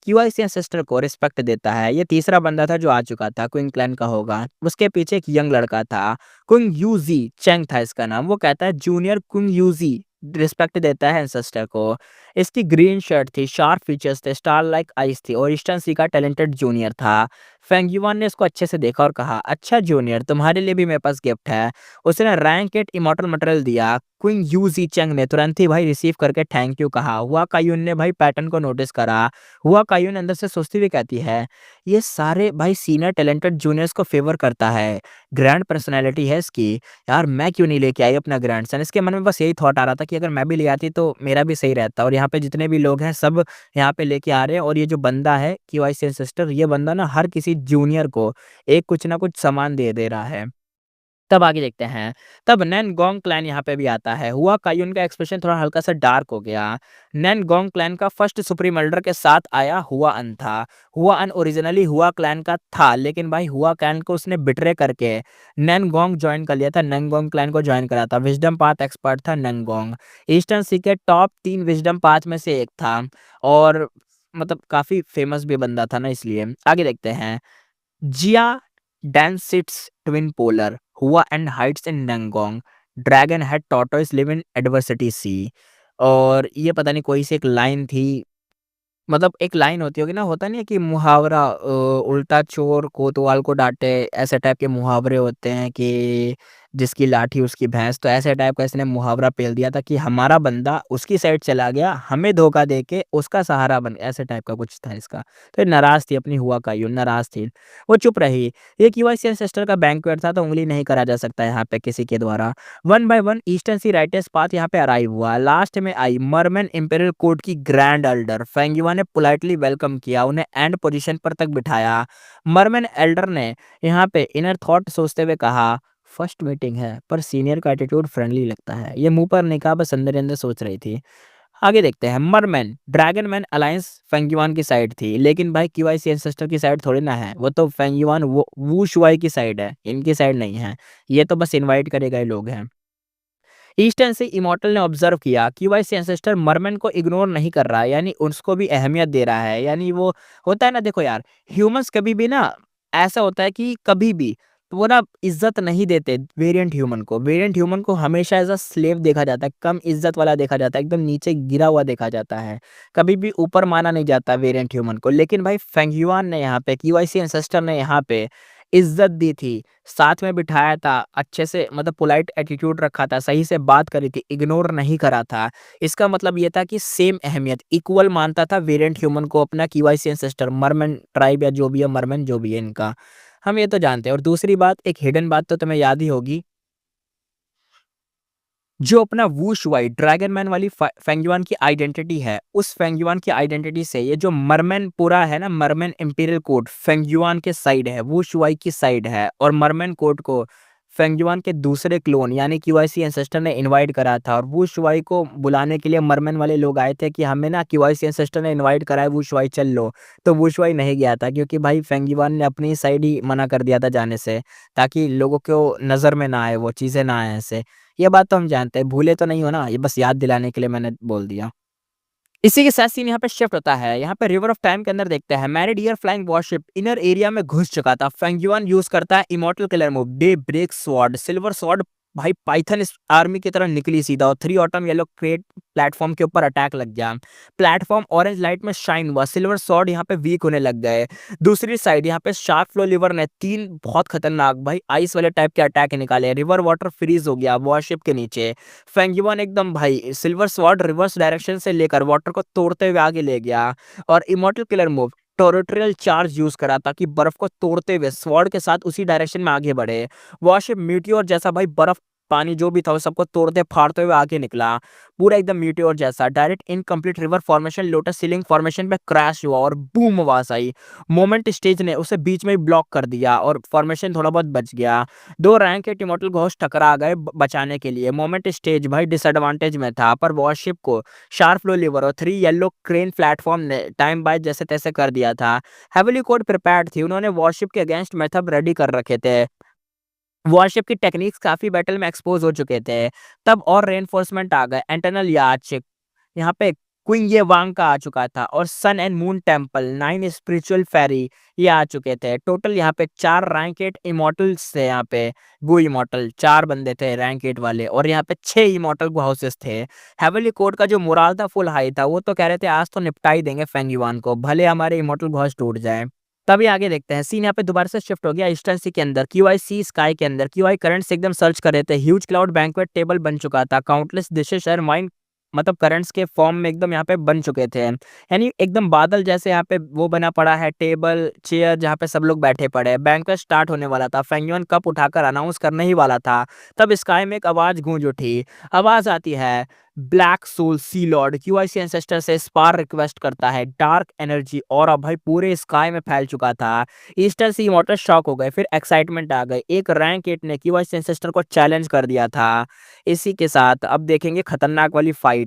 क्यूआईसी एंसेस्टर को रिस्पेक्ट देता है। ये तीसरा बंदा था जो आ चुका था, क्विंग क्लैन का होगा। उसके पीछे एक यंग लड़का था, क्विंग यूजी चेंग था इसका नाम। वो कहता है जूनियर क्विंग यूजी रिस्पेक्ट देता है एंसेस्टर को। इसकी ग्रीन शर्ट थी, शार्प फीचर्स थे, स्टार लाइक आइज थी, और ईस्टर्न सी का टैलेंटेड जूनियर था। फेंगयुआन ने इसको अच्छे से देखा और कहा अच्छा जूनियर, तुम्हारे लिए भी मेरे पास गिफ्ट है। उसने रैंक 8 इमॉर्टल मटेरियल दिया। क्विंग यू जी चेंग ने तुरंत ही भाई रिसीव करके थैंक यू कहा। हुआ कायुन ने भाई पैटर्न को नोटिस करा। हुआ कायुन अंदर से सोचती हुई कहती है ये सारे भाई सीनियर टैलेंटेड जूनियर्स को फेवर करता है, ग्रैंड पर्सनैलिटी है इसकी, यार मैं क्यों नहीं लेके आई अपना ग्रैंड सन। इसके मन में बस यही थॉट आ रहा था कि अगर मैं भी ले आती तो मेरा भी सही रहता। और यहाँ पे जितने भी लोग हैं सब यहाँ पे लेके आ रहे हैं, और ये जो बंदा है क्यूआईसी सिस्टर, ये बंदा ना हर किसी जूनियर को एक कुछ ना कुछ सामान दे दे रहा है। तब आगे देखते हैं, तब नैनगोंग क्लैन यहाँ पे भी आता है। हुआ कायुन का एक्सप्रेशन थोड़ा हल्का सा डार्क हो गया। नैनगोंग क्लैन का फर्स्ट सुप्रीम एल्डर के साथ आया हुआ अन था। हुआ अन ओरिजिनली हुआ क्लैन का था, लेकिन भाई हुआ क्लैन को उसने बिट्रे करके नैनगोंग ज्वाइन कर लिया था, नैनगोंग क्लैन को ज्वाइन करा था। विजडम पाथ एक्सपर्ट था नैनगोंग, ईस्टर्न सी के टॉप 3 विजडम पाथ में से एक था, और मतलब काफी फेमस भी बंदा था ना, इसलिए। आगे देखते हैं, जिया Dansits twin polar, Hua and hides in Nangong. Dragon had tortoise live in adversity sea. और ये पता नहीं कोई सी एक लाइन थी, मतलब एक लाइन होती होगी ना, होता नहीं है कि मुहावरा उल्टा चोर कोतवाल को डांटे, ऐसे टाइप के मुहावरे होते हैं कि जिसकी लाठी उसकी भैंस, तो ऐसे टाइप का इसने मुहावरा पेल दिया था कि हमारा बंदा उसकी साइड चला गया, हमें धोखा दे के उसका सहारा बन गया, ऐसे टाइप का कुछ था इसका। तो ये नाराज थी अपनी हुआ का, यूं नाराज थी, वो चुप रही। ये क्यूआईसी एंसेस्टर का बैंक्वेट था, तो उंगली नहीं करा जा सकता यहाँ पे किसी के द्वारा। One by one eastern sea writers path यहाँ पे अराइव हुआ। लास्ट में आई मरमन इंपीरियल कोर्ट की ग्रैंड एल्डर। फेंगयुआ ने पोलाइटली वेलकम किया, उन्हें एंड पोजीशन पर तक बिठाया। मरमन एल्डर ने यहाँ पे इनर थॉट सोचते हुए कहा फर्स्ट मीटिंग है, पर सीनियर का एटीट्यूड फ्रेंडली लगता है। ये मुँह पर नहीं कहा, बस अंदर-अंदर सोच रही थी। आगे देखते हैं, मरमैन, ड्रैगनमैन अलायंस फेंग युआन की साइड थी, लेकिन भाई क्यूआईसी एंसेस्टर की साइड थोड़ी ना है, वो तो फेंग युआन वो वू शुआई की साइड है, इनकी साइड नहीं है। ये तो बस इनवाइट करे गए लोग हैं। ईस्टर्न से इमॉर्टल ने ऑब्जर्व किया कि वाइस एंसेस्टर मरमन को इग्नोर नहीं कर रहा है, यानी उसको भी अहमियत दे रहा है। यानी वो होता है ना, देखो यार, ह्यूमंस कभी भी ना ऐसा होता है कि कभी भी तो वो ना इज्जत नहीं देते वेरिएंट ह्यूमन को। वेरिएंट ह्यूमन को हमेशा एज अ स्लेव देखा जाता है, कम इज्जत वाला देखा जाता है, एकदम नीचे गिरा हुआ देखा जाता है। कभी भी ऊपर माना नहीं जाता वेरिएंट ह्यूमन को। लेकिन भाई फेंगयुआन ने यहाँ पे, क्यूआईसी एंसेस्टर ने यहाँ पे इज्जत दी थी, साथ में बिठाया था, अच्छे से मतलब पोलाइट एटीट्यूड रखा था, सही से बात करी थी, इग्नोर नहीं करा था। इसका मतलब ये था कि सेम अहमियत, इक्वल मानता था वेरिएंट ह्यूमन को अपना क्यूआईसी एंसेस्टर, मरमन ट्राइब या जो भी है, मरमन जो भी है इनका। हम ये तो जानते हैं। और दूसरी बात, एक हिडन बात तो तुम्हें याद ही होगी, जो अपना वू शुआई ड्रैगन मैन वाली फेंगयुआन की आइडेंटिटी है, उस फेंगयुआन की आइडेंटिटी से ये जो मरमेन पूरा है ना, मरमेन इंपीरियल कोड फेंगयुआन के साइड है, वू शुआई की साइड है। और मरमेन कोड को फेंगयुआन के दूसरे क्लोन यानी क्यूआईसी एंसेस्टर ने इनवाइट करा था, और वू शुआई को बुलाने के लिए मरमेन वाले लोग आए थे कि हमें ना क्यूआईसी एंसेस्टर ने इनवाइट करा है, वू शुआई चल लो। तो वू शुआई नहीं गया था, क्योंकि भाई फेंगयुआन ने अपनी साइड ही मना कर दिया था जाने से, ताकि लोगों को नजर में ना आए, वो चीजें ना आए ऐसे। ये बात तो हम जानते हैं, भूले तो नहीं हो ना, ये बस याद दिलाने के लिए मैंने बोल दिया। इसी के साथ सीन यहाँ पे शिफ्ट होता है। यहाँ पे रिवर ऑफ टाइम के अंदर देखते हैं, married year flying warship inner area में घुस चुका था। फेंगयुआन यूज करता है immortal killer move, day break sword, silver sword. भाई पाइथन इस आर्मी की तरह निकली सीधा, और 3 ऑटम येलो क्रेट प्लेटफॉर्म के ऊपर अटैक लग गया। प्लेटफॉर्म ऑरेंज लाइट में शाइन हुआ, सिल्वर स्वॉर्ड यहाँ पे वीक होने लग गए। दूसरी साइड यहाँ पे शार्क फ्लो लिवर ने 3 बहुत खतरनाक भाई आइस वाले टाइप के अटैक निकाले। रिवर वाटर फ्रीज हो गया वॉरशिप के नीचे। फेंगयुआन एकदम भाई सिल्वर स्वॉर्ड रिवर्स डायरेक्शन से लेकर वाटर को तोड़ते हुए आगे ले गया, और immortal killer move territorial charge use करा ताकि बर्फ को तोड़ते हुए स्वॉर्ड के साथ उसी डायरेक्शन में आगे बढ़े। वॉरशिप मीटियोर जैसा भाई बर्फ पानी जो भी था वो सबको तोड़ते फाड़ते हुए आगे निकला, पूरा एकदम मीटियोर जैसा। Direct incomplete river formation lotus sealing formation पे क्रैश हुआ और बूम आवाज आई। मोमेंट स्टेज ने उसे बीच में ही ब्लॉक कर दिया और फॉर्मेशन थोड़ा बहुत बच गया। 2 रैंक के इमॉर्टल घोस्ट टकरा गए बचाने के लिए। मोमेंट स्टेज भाई डिसएडवांटेज में था, पर वॉरशिप को शार्प फ्लो लिवर और 3 येलो क्रेन प्लेटफॉर्म ने टाइम बाय जैसे तैसे कर दिया था। हेविली कोड प्रिपेयर्ड थी, उन्होंने वॉरशिप के अगेंस्ट मेथड रेडी कर रखे थे। वॉरशिप की टेक्निक्स काफी बैटल में एक्सपोज हो चुके थे। तब और रेनफोर्समेंट आ गए, इंटरनल याच यहाँ पे क्विंग ये वांग का आ चुका था, और सन एंड मून टेम्पल 9 स्पिरिचुअल फेरी ये आ चुके थे। टोटल यहाँ पे 4 रैंक 8 इमॉर्टल्स थे। यहाँ पे गो इमॉर्टल 4 बंदे थे रैंक 8 वाले, और यहाँ पे 6 इमॉर्टल गो हाउसेस थे। हेवनली कोड का जो मोराल था फुल हाई था, वो तो कह रहे थे आज तो निपटा ही देंगे फेंगयुआन को, भले हमारे इमॉर्टल गो हाउस टूट जाए। तभी आगे देखते हैं, सीन यहाँ पे दोबारा से शिफ्ट हो गया ईस्टर्न सी के अंदर, क्यूआईसी स्काई के अंदर। क्यूआई करंट से एकदम सर्च कर रहे थे, ह्यूज क्लाउड बैंक्वेट टेबल बन चुका था, काउंटलेस डिशेस और माइन मतलब करंट्स के फॉर्म में एकदम यहाँ पे बन चुके थे, यानी एकदम बादल जैसे यहाँ पे वो बना पड़ा है, टेबल चेयर जहाँ पे सब लोग बैठे पड़े हैं। बैंक्वेट स्टार्ट होने वाला था, फेंगयुआन कप उठाकर अनाउंस करने ही वाला था, तब स्काई में एक आवाज गूंज उठी। आवाज आती है, ब्लैक सोल सी लॉर्ड क्यूआईसी एंसेस्टर से स्पार रिक्वेस्ट करता है। डार्क एनर्जी और अब भाई पूरे स्काई में फैल चुका था। ईस्टर्न सी इमॉर्टल शॉक हो गए, फिर एक्साइटमेंट आ गई। एक रैंक 8 ने क्यूआईसी एंसेस्टर को चैलेंज कर दिया था। इसी के साथ अब देखेंगे खतरनाक वाली फाइट,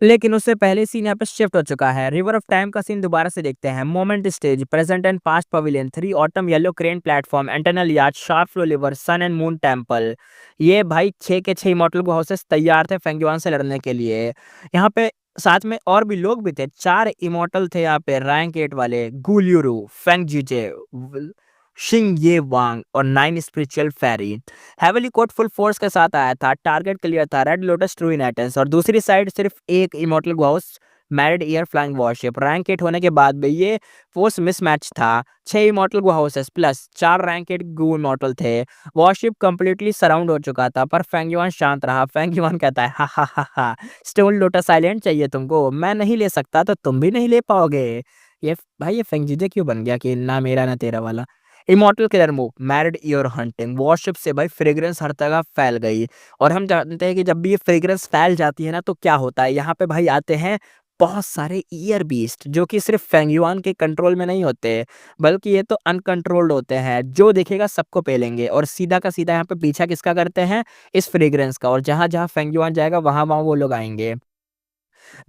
लेकिन उससे पहले सीन यहाँ पे शिफ्ट हो चुका है। रिवर ऑफ टाइम का सीन दोबारा से देखते हैं। Moment stage, present and past pavilion, 3 autumn yellow crane platform, internal yard, sharp flow river, sun and moon temple. ये भाई 6 के 6 इमॉर्टल हाउसेस तैयार थे फेंगयुआन से लड़ने के लिए। यहाँ पे साथ में और भी लोग भी थे, 4 इमॉर्टल थे यहाँ पे रैंक 8 वाले, गुलियरू, फेंग जीजे, शिंग ये वांग और 9 स्पिरिचुअल फेरी। हेवली कोट फुल फोर्स के साथ आया था, टारगेट क्लियर था, रेड लोटस ट्रू इनहेरिटेंस, और दूसरी साइड सिर्फ एक immortal ghost married year flying worship. Rank 8 होने के बाद भी ये फोर्स मिसमैच था। 6 इमॉर्टल गो हाउसेस प्लस 4 रैंक 8 गो इमॉर्टल थे। वॉरशिप कंप्लीटली सराउंड हो चुका था, पर फेंगयुआन शांत रहा। फेंगयुआन कहता है, हा हा हा हा, स्टोन लोटस आइलैंड चाहिए तुमको, मैं नहीं ले सकता तो तुम भी नहीं ले पाओगे। ये भाई ये फेंगजीजे क्यों बन गया कि ना मेरा ना तेरा वाला। Immortal killer move, married year hunting, worship से भाई फ्रेग्रेंस हर जगह फैल गई। और हम जानते हैं कि जब भी ये फ्रेग्रेंस फैल जाती है ना तो क्या होता है, यहाँ पे भाई आते हैं बहुत सारे ईयर बीस्ट जो कि सिर्फ फेंगयुआन के कंट्रोल में नहीं होते, बल्कि ये तो अनकंट्रोल्ड होते हैं, जो दिखेगा सबको पेलेंगे और सीधा का सीधा यहाँ पे पीछा किसका करते हैं, इस फ्रेग्रेंस का। और जहाँ जहाँ फेंगयुआन जाएगा वहां वहां वो लोग आएंगे।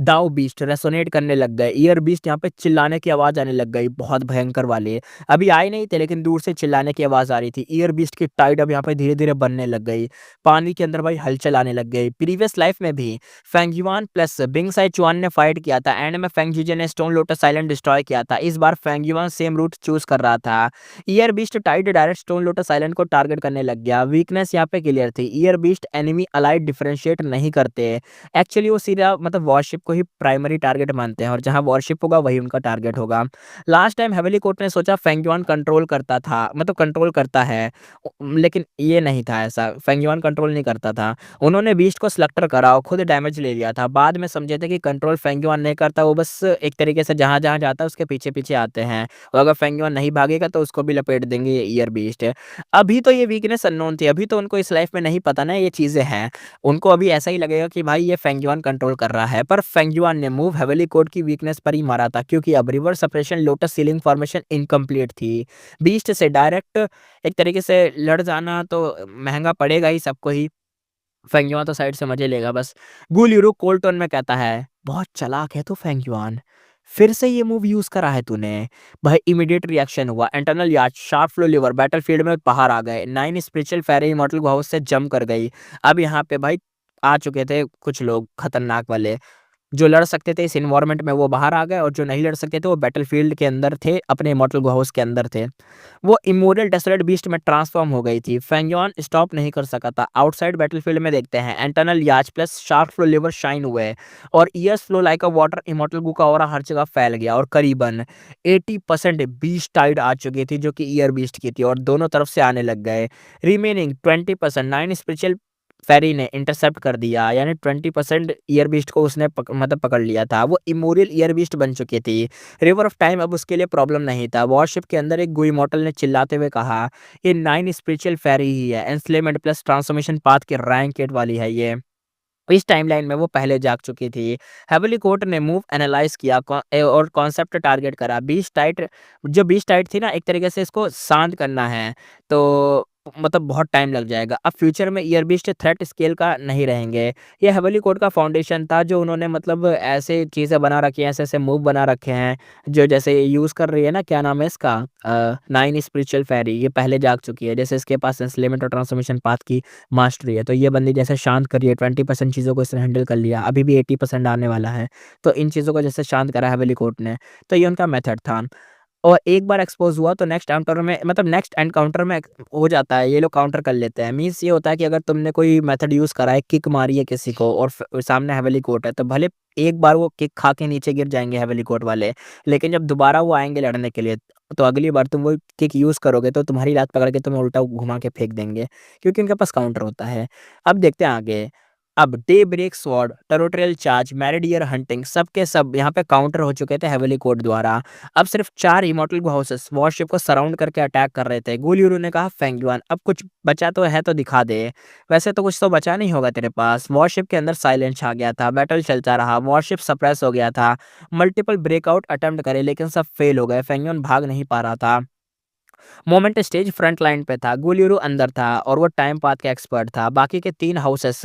दाऊ बीस्ट रेसोनेट करने लग गए, ईयर बीस्ट यहाँ पे चिल्लाने की आवाज आने लग गई, बहुत भयंकर वाली। अभी आए नहीं थे लेकिन दूर से चिल्लाने की आवाज आ रही थी। ईयर बीस्ट की टाइड अब यहाँ पे धीरे धीरे बनने लग गई, पानी के अंदर भाई हलचल आने लग गई। प्रीवियस लाइफ में भी फेंगयुआन प्लस बिंग साई चुआन ने फाइट किया था, एंड में फेंग जीजे ने स्टोन लोटस आइलैंड डिस्ट्रॉय किया था। इस बार फेंगयुआन सेम रूट चूज कर रहा था। Year beast tide direct stone lotus island को टारगेट करने लग गया। वीकनेस यहाँ पे क्लियर थी, year beast enemy allied differentiate नहीं करते। एक्चुअली वो सीधा मतलब वॉरशिप को ही प्राइमरी टारगेट मानते हैं, और जहाँ वॉरशिप होगा वही उनका टारगेट होगा। लास्ट टाइम हेवली कोर्ट ने सोचा फेंगयुआन कंट्रोल करता था, मतलब कंट्रोल करता है, लेकिन ये नहीं था ऐसा, फेंगयुआन कंट्रोल नहीं करता था। उन्होंने बीस्ट को स्लक्टर करा और खुद डैमेज ले लिया था। बाद में समझे थे कि कंट्रोल फेंगयुआन नहीं करता, वो बस एक तरीके से जहाँ जहाँ जाता है उसके पीछे पीछे आते हैं, और अगर फेंगयुआन नहीं भागेगा तो उसको भी लपेट देंगे ये ईयर बीस्ट। अभी तो ये वीकनेस अननोन थी, अभी तो उनको इस लाइफ में नहीं पता ना ये चीजें हैं। उनको अभी ऐसा ही लगेगा कि भाई ये फेंगयुआन कंट्रोल कर रहा है, पर फेंगयुआन ने मूव हेवली कोड की वीकनेस पर ही मारा था, क्योंकि अब reverse separation lotus sealing formation incomplete थी। बीस्ट से डायरेक्ट एक तरीके से लड़ जाना तो महंगा पड़ेगा ही सबको ही। फेंगयुआन तो साइड से मजे लेगा बस। गुलियरू कोल्ड टोन में कहता है, बहुत चालाक है तू फेंगयुआन, फिर से ये मूव यूज करा है तूने। भाई इमीडिएट रिएक्शन हुआ, internal yard sharp flow river battlefield में बाहर आ गए। 9 स्पिरिचुअल फेरी इमॉर्टल हाउस से जंप कर गई। अब यहाँ पे भाई आ चुके थे कुछ लोग खतरनाक वाले, जो लड़ सकते थे इस इन्वायरमेंट में वो बाहर आ गए, और जो नहीं लड़ सकते थे वो बैटलफील्ड के अंदर थे, अपने इमॉर्टल हाउस के अंदर थे। वो इमोरल डेसोलेट बीस्ट में ट्रांसफॉर्म हो गई थी। फेंगयुआन स्टॉप नहीं कर सका था। आउटसाइड बैटलफील्ड में देखते हैं, इंटरनल याच plus sharp flow liver shine हुए, और ईयर्स फ्लो लाइक अ वाटर इमॉर्टल गु का ऑरा हर जगह फैल गया, और करीबन 80% बीस्ट टाइड आ चुकी थी जो कि ईयर बीस्ट की थी, और दोनों तरफ से आने लग गए। रिमेनिंग 20% 9 स्पेशल फेरी ने इंटरसेप्ट कर दिया, यानी 20% ईयर बीस्ट को उसने मतलब पकड़ लिया था। वो इमोरियल ईयर बीस्ट बन चुकी थी। रिवर ऑफ टाइम अब उसके लिए प्रॉब्लम नहीं था। वॉरशिप के अंदर एक गुई मॉटल ने चिल्लाते हुए कहा, ये 9 स्पिरिचुअल फेरी ही है, एंस्लेमेंट प्लस ट्रांसफॉर्मेशन पाथ के रैंक 8 वाली है ये। इस टाइमलाइन में वो पहले जाग चुकी थी। हेवली कोर्ट ने मूव एनालाइज किया और कॉन्सेप्ट टारगेट करा। बीस्ट टाइट, जो बीस्ट टाइट थी ना, एक तरीके से इसको शांत करना है तो मतलब बहुत टाइम लग जाएगा। अब फ्यूचर में ईयर बीस्ट थ्रेट स्केल का नहीं रहेंगे। ये हेवली कोर्ट का फाउंडेशन था, जो उन्होंने मतलब ऐसे चीज़ें बना रखी हैं, ऐसे ऐसे मूव बना रखे हैं, जो जैसे यूज़ कर रही है ना, क्या नाम है इसका, 9 स्पिरिचुअल फेरी, ये पहले जाग चुकी है। जैसे इसके पास एंस्लेमेंट और ट्रांसफॉर्मेशन पाथ की मास्टरी है, तो ये बंदी जैसे शांत करिए, 20% चीज़ों को इसने हैंडल कर लिया, अभी भी 80% आने वाला है। तो इन चीज़ों को जैसे शांत करा हेवली कोर्ट ने, तो ये उनका मेथड था। और एक बार एक्सपोज़ हुआ तो नेक्स्ट एनकाउंटर में, मतलब नेक्स्ट एनकाउंटर में हो जाता है, ये लोग काउंटर कर लेते हैं। मीन्स ये होता है कि अगर तुमने कोई मेथड यूज़ करा है, किक मारी है किसी को और सामने हेवली कोर्ट है, तो भले एक बार वो किक खा के नीचे गिर जाएँगे हेवली कोर्ट वाले, लेकिन जब दोबारा वो आएँगे लड़ने के लिए, तो अगली बार तुम वो किक यूज़ करोगे तो तुम्हारी लात पकड़ के तुम्हें उल्टा घुमा के फेंक देंगे, क्योंकि उनके पास काउंटर होता है। अब देखते हैं आगे। अब day break sword, territorial charge, मैरिडियर हंटिंग, सब के सब यहाँ पे काउंटर हो चुके थे हेवली कोर्ट द्वारा। अब सिर्फ 4 इमॉर्टल हाउसेस वॉरशिप को सराउंड करके अटैक कर रहे थे। गुलियरू ने कहा, फेंगयुआन अब कुछ बचा तो है तो दिखा दे। वैसे तो कुछ तो बचा नहीं होगा तेरे पास। वॉरशिप के अंदर साइलेंस छा गया था, बैटल चलता रहा, वॉरशिप सप्रेस हो गया था। मल्टीपल ब्रेकआउट अटेम्प्ट करे लेकिन सब फेल हो गए, फेंगयुआन भाग नहीं पा रहा था। मोमेंट स्टेज फ्रंट लाइन पे था, गुलियरू अंदर था और वो टाइम पाथ का एक्सपर्ट था। बाकी के 3 हाउसेस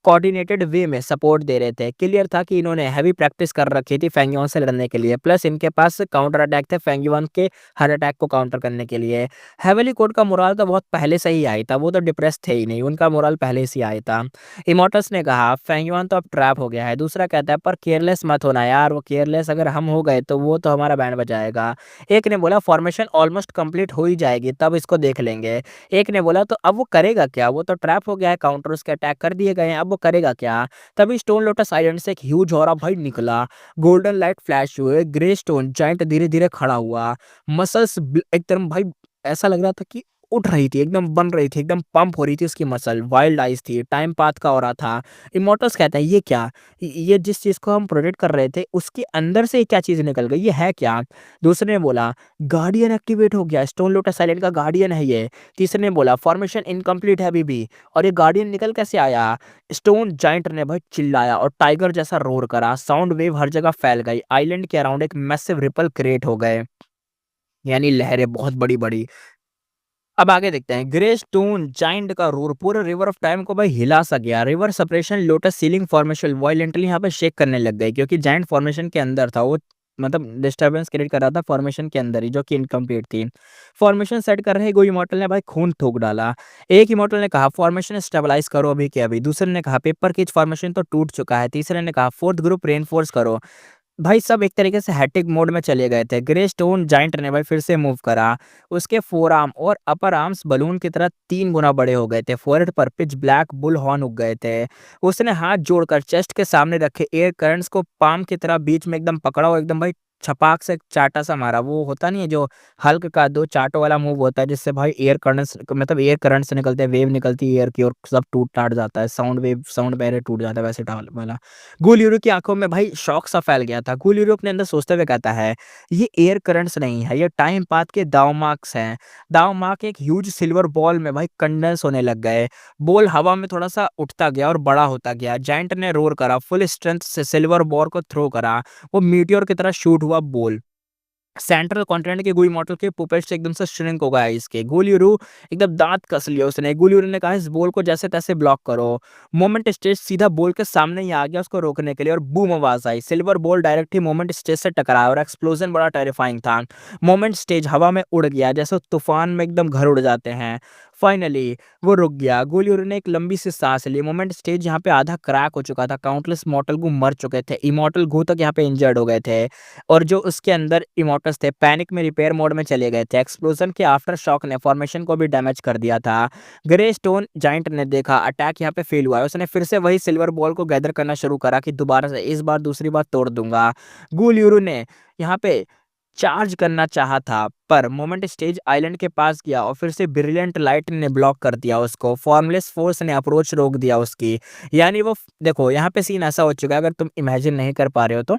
कोऑर्डिनेटेड वे में सपोर्ट दे रहे थे। क्लियर था कि इन्होंने हैवी प्रैक्टिस कर रखी थी फेंगयुआन से लड़ने के लिए, प्लस इनके पास काउंटर अटैक थे फेंगयुआन के हर अटैक को काउंटर करने के लिए। हेवली कोर्ट का मोराल तो बहुत पहले से ही आई था, वो तो डिप्रेस थे ही नहीं, उनका मोराल पहले से ही आया था। इमॉर्टल्स ने कहा, फेंगयुआन तो अब ट्रैप हो गया है। दूसरा कहता है, पर केयरलेस मत होना यार, वो केयरलेस अगर हम हो गए तो वो तो हमारा बैंड बजाएगा। एक ने बोला, फॉर्मेशन ऑलमोस्ट कंप्लीट हो ही जाएगी तब इसको देख लेंगे। एक ने बोला, तो अब वो करेगा क्या, वो तो ट्रैप हो गया है, काउंटर उसके अटैक कर दिए गए हैं, अब वो करेगा क्या। तभी स्टोन लोटस आइलैंड से एक ह्यूज ऑरा भाई निकला, गोल्डन लाइट फ्लैश हुए, ग्रे स्टोन जाइंट धीरे धीरे खड़ा हुआ, मसल्स एकदम भाई ऐसा लग रहा था कि उठ रही थी, एकदम बन रही थी, एकदम पंप हो रही थी उसकी मसल, वाइल्ड आइज़ थी, टाइम पाथ का ऑरा था। इमॉर्टल्स कहते हैं ये क्या? ये जिस चीज़ को हम प्रोजेक्ट कर रहे थे उसके अंदर से क्या चीज़ निकल गई, ये है क्या? दूसरे ने बोला गार्डियन एक्टिवेट हो गया, स्टोन लोटस आइलैंड का गार्डियन है ये। तीसरे ने बोला फॉर्मेशन इनकम्प्लीट है अभी भी, और ये गार्डियन निकल कैसे आया? स्टोन जायंट ने भाई चिल्लाया और टाइगर जैसा रोर करा, साउंड वेव हर जगह फैल गई, आइलैंड के अराउंड एक मैसिव रिपल क्रिएट हो गए, यानी लहरें बहुत बड़ी-बड़ी। अब आगे देखते हैं, ग्रे स्टोन जायंट का रोर पूरे रिवर ऑफ टाइम को भाई हिला सा गया। River separation lotus sealing formation violently यहाँ पे शेक करने लग गई, क्योंकि जायंट फॉर्मेशन के अंदर था वो, मतलब डिस्टरबेंस क्रिएट कर रहा था फॉर्मेशन के अंदर ही, जो कि इनकम्प्लीट थी। फॉर्मेशन सेट कर रहे गो इमॉर्टल ने भाई खून थूक डाला। एक इमॉर्टल ने कहा फॉर्मेशन स्टेबलाइज करो अभी के अभी, दूसरे ने कहा पेपर की फॉर्मेशन तो टूट चुका है, तीसरे ने कहा फोर्थ ग्रुप रेनफोर्स करो। भाई सब एक तरीके से हैट्रिक मोड में चले गए थे। ग्रे स्टोन जायंट ने भाई फिर से मूव करा। उसके फोरआर्म और अपर आर्म्स बलून की तरह 3 गुना बड़े हो गए थे। फोरहेड पर पिच ब्लैक बुल हॉर्न उग गए थे। उसने हाथ जोड़कर चेस्ट के सामने रखे एयर करंट्स को पाम की तरह बीच में एकदम पकड़ा और एकदम भाई छपाक से एक चाटा सा मारा। वो होता नहीं है जो हल्क का 2 चाटों वाला मूव होता है, जिससे भाई एयर करंट्स, मतलब एयर करंट्स निकलते हैं, वेव निकलती है एयर की और सब टूट-टाट जाता है। साउंड वेव, साउंड बैरियर टूट जाता है, वैसे टाल वाला। गुलियरू की आंखों में भाई शौक सा फैल गया था। गुलियरू अपने अंदर सोचते हुए कहता है, ये एयर करंट्स नहीं है, ये टाइम पाथ के दाव मार्क्स हैं। दाव मार्क एक ह्यूज सिल्वर बॉल में भाई कंडेंस होने लग गए। बॉल हवा में थोड़ा सा उठता गया और बड़ा होता गया। जायंट ने रोर करा, फुल स्ट्रेंथ से सिल्वर बॉल को थ्रो करा। वो मीटियोर की तरह शूट हुआ बॉल सेंट्रल कॉन्टिनेंट के गुई मॉडल के पुपेट्स एकदम से श्रिंक हो गया इसके। गुलियरू एकदम दांत कस लिया उसने। गुलियरू ने कहा इस बॉल को जैसे तैसे ब्लॉक करो। मोमेंट स्टेज सीधा बॉल के सामने ही आ गया उसको रोकने के लिए और बूम आवाज आई। सिल्वर बॉल डायरेक्ट ही मोमेंट स्टेज से टकराया और एक्सप्लोजन बड़ा टेरिफाइंग था। मोमेंट स्टेज हवा में उड़ गया जैसे तूफान में एकदम घर उड़ जाते हैं। फाइनली वो रुक गया। गुलियरू ने एक लंबी सी सांस ली। मोमेंट स्टेज यहाँ पे आधा क्रैक हो चुका था। काउंटलेस मॉर्टल गू मर चुके थे। इमॉर्टल गू तक यहाँ पे इंजर्ड हो गए थे और जो उसके अंदर इमोर्टल्स थे पैनिक में रिपेयर मोड में चले गए थे। एक्सप्लोजन के आफ्टर शॉक ने फॉर्मेशन को भी डैमेज कर दिया था। ग्रे स्टोन जाइंट ने देखा अटैक यहाँ पे फेल हुआ है। उसने फिर से वही सिल्वर बॉल को गैदर करना शुरू करा कि दोबारा से इस बार दूसरी बार तोड़ दूंगा। गुलियरू ने यहाँ पे चार्ज करना चाहा था पर मोमेंट स्टेज आइलैंड के पास गया और फिर से ब्रिलियंट लाइट ने ब्लॉक कर दिया उसको। फॉर्मलेस फोर्स ने अप्रोच रोक दिया उसकी। यानी वो देखो यहाँ पे सीन ऐसा हो चुका है, अगर तुम इमेजिन नहीं कर पा रहे हो तो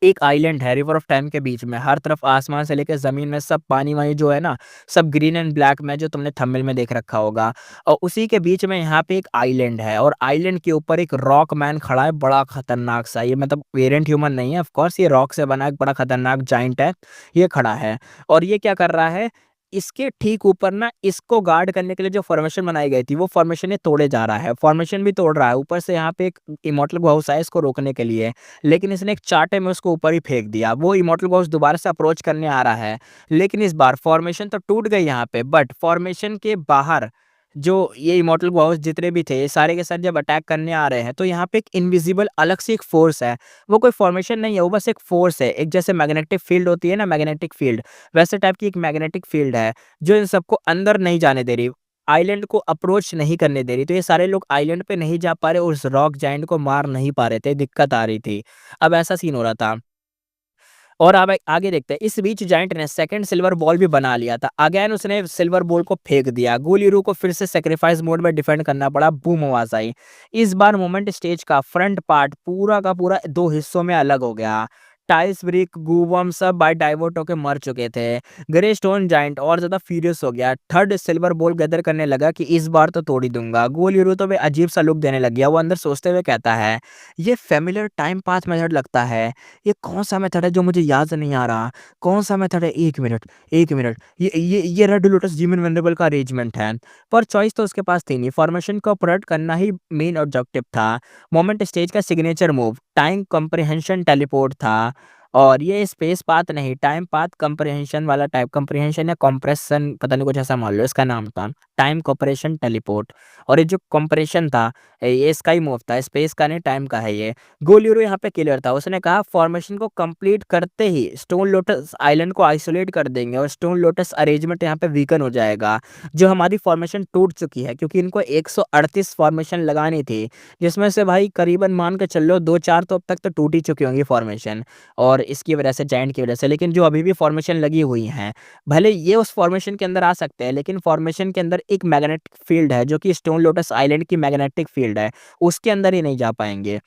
एक आइलैंड है रिवर ऑफ टाइम के बीच में, हर तरफ आसमान से लेकर जमीन में सब पानी वानी जो है ना, सब ग्रीन एंड ब्लैक में, जो तुमने थंबनेल में देख रखा होगा। और उसी के बीच में यहाँ पे एक आइलैंड है और आइलैंड के ऊपर एक रॉक मैन खड़ा है, बड़ा खतरनाक सा। ये मतलब वेरिएंट ह्यूमन नहीं है, ऑफ कोर्स ये रॉक से बना एक बड़ा खतरनाक जाइंट है। ये खड़ा है और ये क्या कर रहा है, इसके ठीक ऊपर ना इसको गार्ड करने के लिए जो फॉर्मेशन बनाई गई थी वो फॉर्मेशन ये तोड़े जा रहा है। फॉर्मेशन भी तोड़ रहा है, ऊपर से यहाँ पे एक इमॉर्टल घाउस है इसको रोकने के लिए, लेकिन इसने एक चांटे में उसको ऊपर ही फेंक दिया। वो इमॉर्टल घाउस दोबारा से अप्रोच करने आ रहा है, लेकिन इस बार फॉर्मेशन तो टूट गई यहाँ पे, बट फॉर्मेशन के बाहर जो ये इमॉर्टल घाउस जितने भी थे, ये सारे के सारे जब अटैक करने आ रहे हैं तो यहाँ पे एक इनविजिबल अलग से एक फोर्स है। वो कोई फॉर्मेशन नहीं है, वो बस एक फोर्स है। एक जैसे मैग्नेटिक फील्ड होती है ना, मैग्नेटिक फील्ड, वैसे टाइप की एक मैग्नेटिक फील्ड है जो इन सबको अंदर नहीं जाने दे रही, आइलैंड को अप्रोच नहीं करने दे रही। तो ये सारे लोग आइलैंड पे नहीं जा पा रहे और उस रॉक जाइंट को मार नहीं पा रहे थे, दिक्कत आ रही थी। अब ऐसा सीन हो रहा था। और अब आगे देखते हैं, इस बीच जायंट ने सेकंड सिल्वर बॉल भी बना लिया था। अगेन उसने सिल्वर बॉल को फेंक दिया। गुलियरू को फिर से सेक्रीफाइस मोड में डिफेंड करना पड़ा। बूम आवाज आई। इस बार मोमेंट स्टेज का फ्रंट पार्ट पूरा का पूरा दो हिस्सों में अलग हो गया। टाइल्स ब्रिक गूवम सब बाय डाइवर्ट होके मर चुके थे। ग्रे स्टोन जाइंट और ज्यादा फ्यूरियस हो गया। थर्ड सिल्वर बॉल गैदर करने लगा कि इस बार तो तोड़ ही दूंगा। गुलियरू तो वे अजीब सा लुक देने लग गया। वो अंदर सोचते हुए कहता है, ये फेमिलियर टाइम पाथ मेथड लगता है। ये कौन सा मेथड है जो मुझे याद नहीं आ रहा? कौन सा मेथड है? 1 मिनट, 1 मिनट। ये रेड लोटस जीमन वेनरेबल का अरेंजमेंट है। पर चॉइस तो उसके पास थी नहीं। फॉर्मेशन को प्रोडक्ट करना ही मेन ऑब्जेक्टिव था। मोमेंट स्टेज का signature move time comprehension teleport था। और ये स्पेस पाथ नहीं, टाइम पाथ कंप्रिहेंशन वाला टाइप, कंप्रिहेंशन या कंप्रेशन, पता नहीं कुछ ऐसा मान लो इसका नाम था। Time cooperation teleport. और ये जो कंप्रेशन था ये इसका ही मूव था, स्पेस का नहीं टाइम का है ये। गोलियरो यहाँ पे क्लियर था। उसने कहा फॉर्मेशन को कंप्लीट करते ही स्टोन लोटस आइलैंड को आइसोलेट कर देंगे और स्टोन लोटस अरेंजमेंट यहाँ पे वीकन हो जाएगा। जो हमारी फॉर्मेशन टूट चुकी है, क्योंकि इनको 138 फॉर्मेशन लगानी थी, जिसमें से भाई करीबन मान के चल लो 2-4 तो अब तक तो टूट ही चुकी होंगी फॉर्मेशन। और और इसकी वजह से जायंट की वजह से, लेकिन जो अभी भी फॉर्मेशन लगी हुई हैं, भले ये उस फॉर्मेशन के अंदर आ सकते हैं, लेकिन फॉर्मेशन के अंदर एक मैग्नेटिक फील्ड है जो कि स्टोन लोटस आइलैंड की मैग्नेटिक फील्ड है, उसके अंदर ही नहीं जा पाएँगे।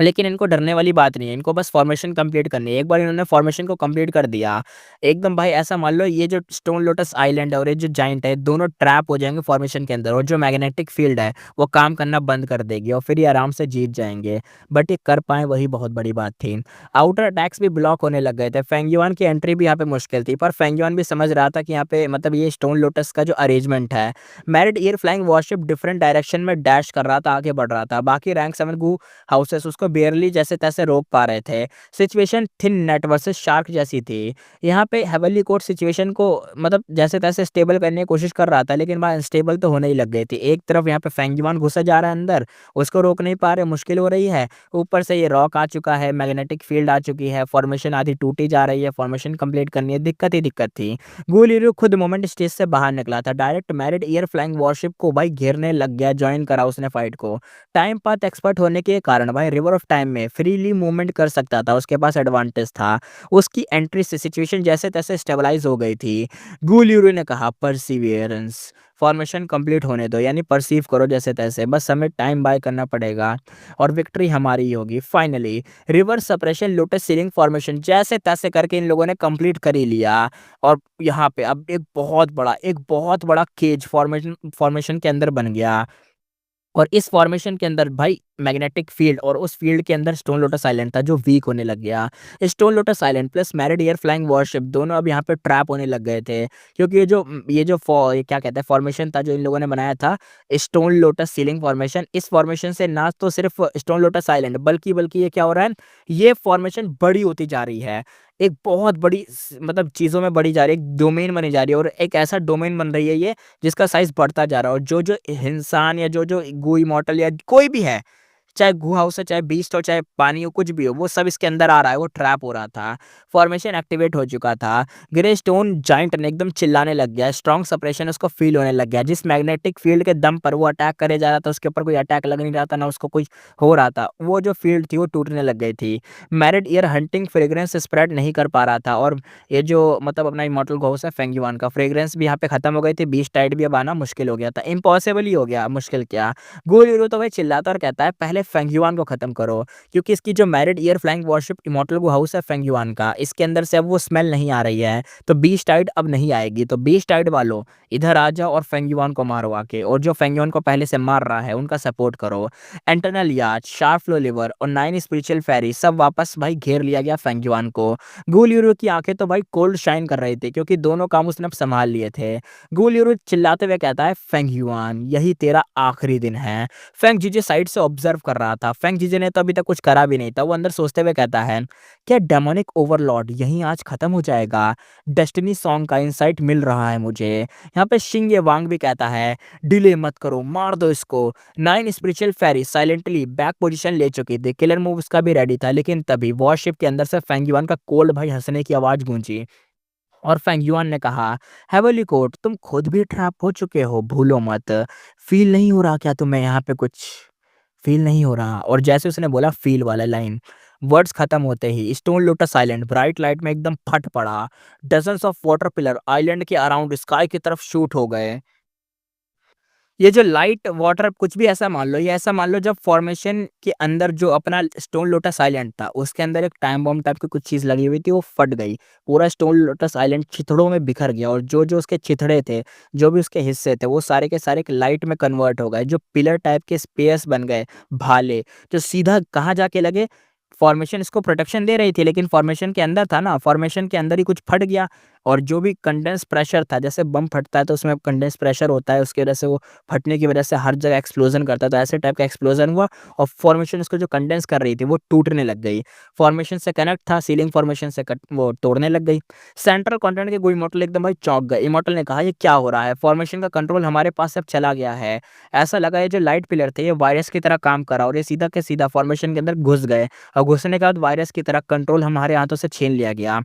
लेकिन इनको डरने वाली बात नहीं है, इनको बस फ़ॉर्मेशन कंप्लीट करनी है। एक बार इन्होंने फ़ॉर्मेशन को कंप्लीट कर दिया, एकदम भाई ऐसा मान लो ये जो स्टोन लोटस आइलैंड है और ये जो जायंट है, दोनों ट्रैप हो जाएँगे फ़ॉर्मेशन के अंदर और जो मैग्नेटिक फ़ील्ड है, वो काम करना बंद कर देगी और फिर ये आराम से जीत जाएँगे। बट ये कर पाएँ वही बहुत बड़ी बात थी। आउटर अटैक्स भी ब्लॉक होने लग गए थे, फेंग युआन की एंट्री भी यहाँ पे मुश्किल थी, पर फेंग युआन भी समझ रहा था कि यहाँ पे मतलब ये स्टोन लोटस का जो अरेंजमेंट है, married air flying worship different direction में डैश कर रहा था, आगे बढ़ रहा था। बाकी रैंक 7 गू हाउसेस उसको बेयरली जैसे-तैसे रोक पा रहे थे। Situation thin net versus shark जैसी थी। यहाँ पे हेवनली कोर्ट सिचुएशन को मतलब जैसे-तैसे स्टेबल करने की कोशिश कर रहा था, लेकिन वहाँ अनस्टेबल तो होने ही लग गई थी। एक तरफ यहाँ पे फेंगयुआन घुसा जा रहा है अंदर, उसको रोक नहीं पा रहे, मुश्किल हो रही है। ऊपर से ये रॉक आ चुका है, मैग्नेटिक फील्ड आ चुकी है, फॉर्मेशन आधी टूटी जा रही है, फॉर्मेशन कंप्लीट करनी है, दिक्कत ही दिक्कत थी। गु लियू खुद मोमेंट स्टेज से बाहर निकला था, direct married air flying worship को भाई घेरने लग गया, जॉइन करा उसने फाइट को। टाइम पाथ एक्सपर्ट होने के कारण भाई रिवर ऑफ टाइम में फ्रीली मूवमेंट कर सकता था, उसके पास एडवांटेज था। उसकी एंट्री से सिचुएशन जैसे-तैसे स्टेबलाइज़ हो गई थी। गु लियू ने कहा परसिवियरेंस, फॉर्मेशन कंप्लीट होने दो, यानी परसीव करो जैसे-तैसे, बस हमें टाइम बाय करना पड़ेगा और विक्ट्री हमारी ही होगी। Finally reverse suppression lotus sealing formation जैसे-तैसे करके इन लोगों ने कंप्लीट कर ही लिया और यहाँ पे अब एक बहुत बड़ा केज फॉर्मेशन फॉर्मेशन के अंदर बन गया। और इस फॉर्मेशन के अंदर भाई मैग्नेटिक फील्ड और उस फील्ड के अंदर स्टोन लोटस आइलैंड था जो वीक होने लग गया। Stone lotus island plus married एयर फ्लाइंग वॉरशिप दोनों अब यहाँ पे ट्रैप होने लग गए थे, क्योंकि ये क्या कहते हैं फॉर्मेशन था जो इन लोगों ने बनाया था, स्टोन लोटस सीलिंग फॉर्मेशन। इस फॉर्मेशन से ना तो सिर्फ स्टोन लोटस आइलैंड बल्कि ये क्या हो रहा है, ये फॉर्मेशन बड़ी होती जा रही है। एक बहुत बड़ी मतलब चीज़ों में बढ़ी जा रही है, एक डोमेन बनी जा रही है और एक ऐसा डोमेन बन रही है ये जिसका साइज़ बढ़ता जा रहा है और जो-जो इंसान या जो-जो गू इमॉर्टल या कोई भी है, चाहे गू हाउस है, चाहे बीस्ट हो, चाहे पानी हो, कुछ भी हो, वो सब इसके अंदर आ रहा है, वो ट्रैप हो रहा था। फॉर्मेशन एक्टिवेट हो चुका था। ग्रे स्टोन जायंट ने एकदम चिल्लाने लग गया, स्ट्रॉन्ग सप्रेशन उसको फ़ील होने लग गया। जिस मैग्नेटिक फ़ील्ड के दम पर वो अटैक करे जा रहा था, उसके ऊपर कोई अटैक लग नहीं रहा था, ना उसको कुछ हो रहा था। वो जो फ़ील्ड थी, वो टूटने लग गई थी। Married year hunting fragrance spread नहीं कर पा रहा था और ये जो मतलब अपना इमॉर्टल घोस्ट है फेंगयुआन का, फ्रेग्रेंस भी यहाँ पे खत्म हो गई थी, बीस्ट टाइड भी अब आना मुश्किल हो गया था। इम्पॉसिबल ही हो गया, मुश्किल क्या। गोल तो भाई चिल्लाता और कहता है पहले फेंगयुआन को खत्म करो, क्योंकि इसकी जो मैरिड एयर flying warship immortal go house है फेंगयुआन का, इसके अंदर से अब वो स्मेल नहीं आ रही है, तो बीस्ट टाइड अब नहीं आएगी। तो बीस्ट टाइड वालों इधर आ जाओ और फेंगयुआन को मारो आके, और जो फेंगयुआन को पहले से मार रहा है उनका सपोर्ट करो। एंटरनल याच, शार्प फ्लो लिवर और 9 स्पिरिचुअल फेरी सब वापस भाई घेर लिया गया फेंगयुआन को। गुल की आंखें तो भाई कोल्ड शाइन कर रही थी, क्योंकि दोनों काम उसने अब संभाल लिए थे। गुल चिल्लाते हुए कहता है फेंगयुआन यही तेरा आखिरी दिन है। फेंग जीजे साइड से ऑब्जर्व कर रहा था। फेंग जीजे ने तो अभी तक कुछ करा भी नहीं था। वो अंदर सोचते हुए कहता है, क्या डेमोनिक ओवरलॉर्ड यहीं आज खत्म हो जाएगा? डेस्टिनी सॉन्ग का इंसाइट मिल रहा है मुझे। यहाँ पे शिंग ये वांग भी कहता है, डिले मत करो, मार दो इसको। 9 स्पिरिचुअल फेरी साइलेंटली बैक पोजीशन ले चुकी थी। किलर मूव उसका भी रेडी था, लेकिन तभी वॉरशिप के अंदर से फेंगयुआन का कोल्ड भाई हंसने की आवाज गूंजी और फेंगयुआन ने कहा, हेवनली कोर्ट तुम खुद भी ट्रैप हो चुके हो, भूलो मत। फील नहीं हो रहा क्या तुम्हें यहाँ पे कुछ? फील नहीं हो रहा। और जैसे उसने बोला फील वाला लाइन, वर्ड्स खत्म होते ही stone lotus island bright light में एकदम फट पड़ा। Dozens of water pillar island के अराउंड स्काई की तरफ शूट हो गए। ये जो लाइट वाटर कुछ भी ऐसा मान लो, ये ऐसा मान लो जब फॉर्मेशन के अंदर जो अपना स्टोन लोटस आइलैंड था, उसके अंदर एक टाइम बॉम्ब टाइप की कुछ चीज़ लगी हुई थी, वो फट गई। पूरा स्टोन लोटस आइलैंड चिथड़ों में बिखर गया और जो-जो उसके चिथड़े थे, जो भी उसके हिस्से थे, वो सारे के सारे एक लाइट में कन्वर्ट हो गए। जो पिलर टाइप के स्पेयर्स बन गए, भाले, जो सीधा कहाँ जाके लगे, फॉर्मेशन इसको प्रोटेक्शन दे रही थी, लेकिन फॉर्मेशन के अंदर था ना, फॉर्मेशन के अंदर ही कुछ फट गया और जो भी कंडेंस प्रेशर था, जैसे बम फटता है तो उसमें कंडेंस प्रेशर होता है, उसकी वजह से वो फटने की वजह से हर जगह एक्सप्लोजन करता है, तो ऐसे टाइप का एक्सप्लोजन हुआ और फॉर्मेशन इसको जो कंडेंस कर रही थी वो टूटने लग गई। फॉर्मेशन से कनेक्ट था, सीलिंग फॉर्मेशन से कट वो तोड़ने लग गई। सेंट्रल कॉन्टिनेंट के कोई इमॉर्टल एकदम भाई चौंक गए। इमॉर्टल ने कहा, ये क्या हो रहा है? फॉर्मेशन का कंट्रोल हमारे पास से अब चला गया है। ऐसा लगा ये जो लाइट पिलर थे, ये वायरस की तरह काम कर रहा और ये सीधा के सीधा फॉर्मेशन के अंदर घुस गए और घुसने के बाद वायरस की तरह कंट्रोल हमारे हाथों से छीन लिया गया।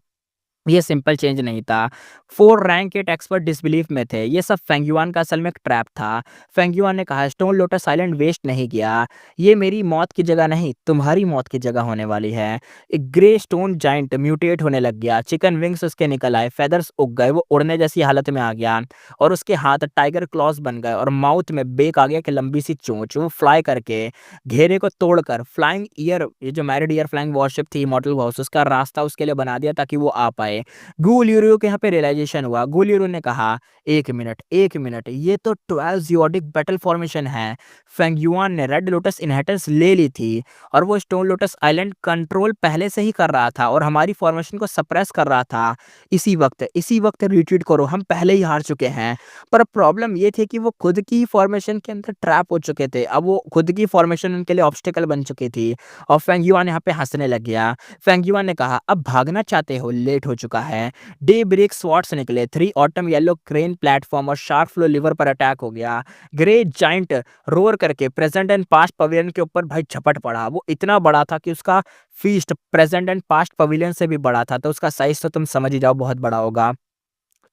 ये सिंपल चेंज नहीं था। 4 रैंक 8 एक्सपर्ट डिसबिलीफ में थे। ये सब फेंग युआन का असल में एक ट्रैप था। फेंग युआन ने कहा स्टोन लोटस आइलैंड वेस्ट नहीं किया। ये मेरी मौत की जगह नहीं, तुम्हारी मौत की जगह होने वाली है। एक ग्रे स्टोन जायंट म्यूटेट होने लग गया। चिकन विंग्स उसके निकल आए, फेदर्स उग गए, वो उड़ने जैसी हालत में आ गया और उसके हाथ टाइगर क्लॉस बन गए और माउथ में बेक आ गया कि लंबी सी चोंच। वो फ्लाई करके घेरे को तोड़कर फ्लाइंग ईयर, ये जो मैरिड ईयर फ्लाइंग वॉरशिप थी इमॉर्टल वॉर्स, उसका रास्ता उसके लिए बना दिया ताकि वो आ पाए। गुलियरू के यहाँ पे रियलाइजेशन हुआ। गुलियरू ने कहा, एक मिनट, ये तो 12 जियोडिक बैटल फॉर्मेशन है। फेंग युआन ने रेड लोटस इनहेरिटेंस ले ली थी और वो स्टोन लोटस आइलैंड कंट्रोल पहले से ही कर रहा था और हमारी फॉर्मेशन को सप्रेस कर रहा था। इसी वक्त रिट्रीट करो, हम पहले ही हार चुके हैं। पर प्रॉब्लम ये थी कि वो खुद की फॉर्मेशन के अंदर ट्रैप हो चुके थे। अब वो खुद की फॉर्मेशन उनके लिए ऑब्स्टेकल बन चुकी थी और फेंग युआन यहाँ पे हंसने लग गया। फेंग युआन ने कहा, अब भागना चाहते हो, लेट हो चुका है। डे ब्रेक स्वॉर्ड्स निकले, 3 ऑटम येलो क्रेन प्लेटफॉर्म और शार्क फ्लो लिवर पर अटैक हो गया। ग्रे जाइंट रोर करके प्रेजेंट एंड पास्ट पवेलियन के ऊपर भाई झपट पड़ा। वो इतना बड़ा था कि उसका feast present and past pavilion से भी बड़ा था, तो उसका साइज तो तुम समझ ही जाओ बहुत बड़ा होगा।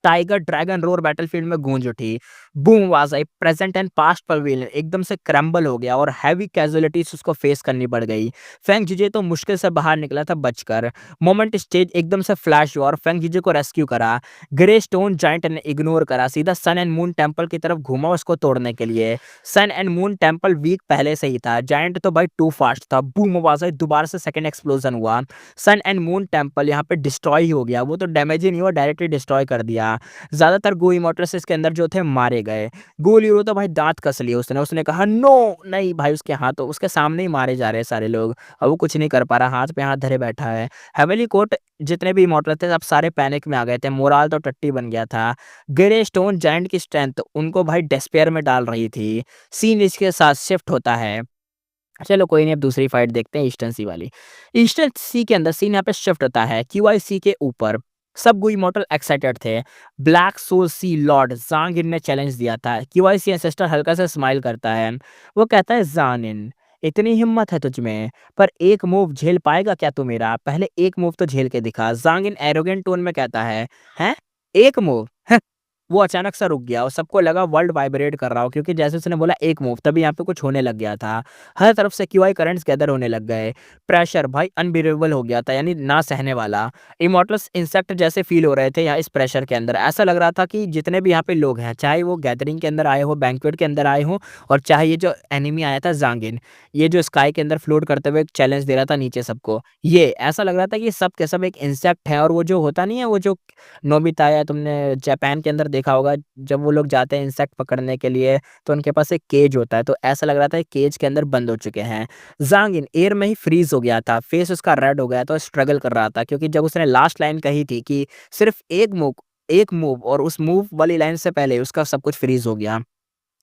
टाइगर ड्रैगन रोर बैटलफील्ड में गूंज उठी। बूम आवाज आई, प्रेजेंट एंड पास्ट पवेलियन एकदम से क्रैम्बल हो गया और हैवी कैजुअलिटीज उसको फेस करनी पड़ गई। फेंग जीजे तो मुश्किल से बाहर निकला था बचकर। मोमेंट स्टेज एकदम से फ्लैश हुआ और फेंग जीजे को रेस्क्यू करा। ग्रे स्टोन जाइंट ने इग्नोर करा, सीधा सन एंड मून टेम्पल की तरफ घूमा उसको तोड़ने के लिए। सन एंड मून टेम्पल वीक पहले से ही था, जाइंट तो भाई टू फास्ट था। बूम आवाज आई, दोबारा से सेकंड एक्सप्लोजन हुआ। सन एंड मून टेम्पल यहाँ पे डिस्ट्रॉय ही हो गया। वो तो डैमेज ही नहीं हुआ, डायरेक्टली डिस्ट्रॉय कर दिया। ज्यादातर गो इमोर्टल्स इसके अंदर जो थे मारे गए। गोल यूरो तो भाई दांत कस लिए उसने। उसने कहा नो, नहीं भाई, उसके हाथों उसके सामने ही मारे जा रहे हैं सारे लोग और वो कुछ नहीं कर पा रहा, हाथ पे हाथ धरे बैठा है। हेवेली कोर्ट जितने भी इमोर्टल थे सब सारे पैनिक में आ गए थे, मोराल तो टट्टी बन गया था। ग्रे स्टोन जायंट की स्ट्रेंथ उनको भाई डेस्पेयर में डाल रही थी। सीन इसके साथ शिफ्ट होता है। चलो कोई नहीं, अब दूसरी फाइट देखते हैं, ईस्टर्न सी वाली। ईस्टर्न सी के अंदर सीन यहाँ पे शिफ्ट होता है क्यूआईसी के ऊपर। सब गुई मॉडल एक्साइटेड थे। ब्लैक सोल सी लॉर्ड जांगिन ने चैलेंज दिया था। क्यूआईसी एंसेस्टर हल्का सा स्माइल करता है। वो कहता है, जानिन, इतनी हिम्मत है तुझ में, पर एक मूव झेल पाएगा क्या तू मेरा? पहले एक मूव तो झेल के दिखा। जांगिन एरोगेंट टोन में कहता है, हैं? एक मूव? वो अचानक सा रुक गया और सबको लगा वर्ल्ड वाइब्रेट कर रहा हो, क्योंकि जैसे उसने बोला एक मूव, तभी यहाँ पे कुछ होने लग गया था। हर तरफ से क्यूआई करंट्स गैदर होने लग गए। प्रेशर भाई अनबिलीवेबल हो गया था, यानी ना सहने वाला। इमॉर्टल्स इंसेक्ट जैसे फील हो रहे थे यहाँ इस प्रेशर के अंदर। ऐसा लग रहा था कि जितने भी यहाँ पे लोग हैं, चाहे वो गैदरिंग के अंदर आए हो, बैंक्वेट के अंदर आए हो, और चाहे ये जो एनिमी आया था जांगिन, ये जो स्काई के अंदर फ्लोट करते हुए एक चैलेंज दे रहा था नीचे सबको, ये ऐसा लग रहा था कि सब के सब एक इंसेक्ट है। और वो जो होता नहीं है, वो जो नोबिता या तुमने जापान के अंदर देखा होगा, जब वो लोग जाते हैं इंसेक्ट पकड़ने के लिए तो उनके पास एक केज होता है, तो ऐसा लग रहा था केज के अंदर बंद हो चुके हैं। जांगिन एयर में ही फ्रीज हो गया था, फेस उसका रेड हो गया था, स्ट्रगल कर रहा था, क्योंकि जब उसने लास्ट लाइन कही थी कि सिर्फ एक मूव, और उस मूव वाली लाइन से पहले उसका सब कुछ फ्रीज हो गया।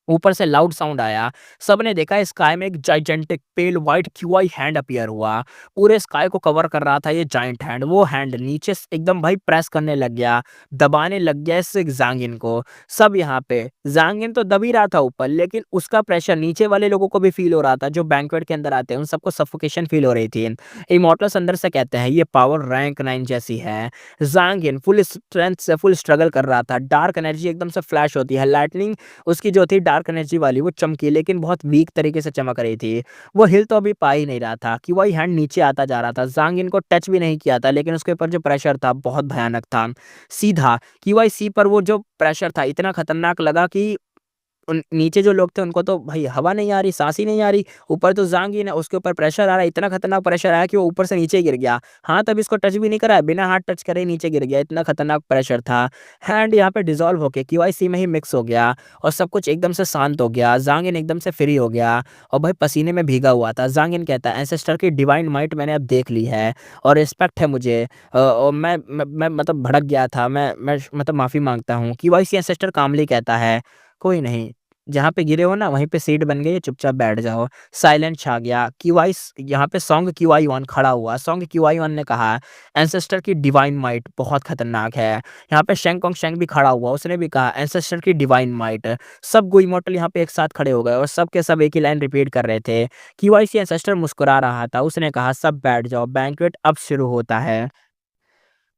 ऊपर से लाउड साउंड आया। सबने देखा स्काई में एक जाइजेंटिक पेल व्हाइट क्यूआई हैंड अपीयर हुआ। पूरे स्काई को कवर कर रहा था ये जाइंट हैंड। वो हैंड नीचे एकदम भाई प्रेस करने लग गया, दबाने लग गया इस जांगिन को। सब यहाँ पे जांगिन तो दब ही रहा था ऊपर, लेकिन उसका प्रेशर नीचे वाले लोगों को भी फील हो रहा था, जो बैंक्वेट के अंदर आते हैं उन सबको सफोकेशन फील हो रही थी। इमॉर्टल्स अंदर से कहते हैं, ये पावर रैंक 9 जैसी है। जांगिन फुल स्ट्रेंथ से फुल स्ट्रगल कर रहा था। डार्क एनर्जी एकदम से फ्लैश होती है। लाइटनिंग उसकी जो थी डार्क एनर्जी वाली, वो चमकी, लेकिन बहुत वीक तरीके से चमक रही थी। वो हिल तो अभी पा ही नहीं रहा था कि वही हैंड नीचे आता जा रहा था। जांग इनको टच भी नहीं किया था, लेकिन उसके ऊपर जो प्रेशर था बहुत भयानक था। सीधा क्यूआईसी पर वो जो प्रेशर था इतना खतरनाक लगा कि उन नीचे जो लोग थे उनको तो भाई हवा नहीं आ रही, सांस ही नहीं आ रही। ऊपर तो जांग ही ना, उसके ऊपर प्रेशर आ रहा है, इतना खतरनाक प्रेशर आया कि वो ऊपर से नीचे गिर गया। हाथ अभी इसको टच भी नहीं करा, बिना हाथ टच करे ही नीचे गिर गया, इतना खतरनाक प्रेशर था। हैंड यहाँ पे डिसॉल्व होके क्यूआईसी में ही मिक्स हो गया और सब कुछ एकदम से शांत हो गया। जांगिन एकदम से फ्री हो गया और भाई पसीने में भीगा हुआ था। जांगिन कहता है, एंसेस्टर की डिवाइन माइट मैंने अब देख ली है और रिस्पेक्ट है मुझे, और मैं मतलब भड़क गया था, मैं मतलब माफी मांगता हूँ। क्यूआईसी एंसेस्टर कामली कहता है, कोई नहीं, जहाँ पे गिरे हो ना वहीं पे सीट बन गई है, चुपचाप बैठ जाओ। साइलेंट छा गया। क्यूआई यहाँ पे सॉन्ग क्यूआई वन खड़ा हुआ। सॉन्ग क्यूआई वन ने कहा, एंसेस्टर की डिवाइन माइट बहुत खतरनाक है। यहाँ पे शेंग कोंग शेंग भी खड़ा हुआ, उसने भी कहा, एंसेस्टर की डिवाइन माइट। सब गो इमोर्टल यहाँ पे एक साथ खड़े हो गए और सब के सब एक ही लाइन रिपीट कर रहे थे। क्यूआईसी एंसेस्टर मुस्कुरा रहा था, उसने कहा, सब बैठ जाओ, बैंक्वेट अब शुरू होता है।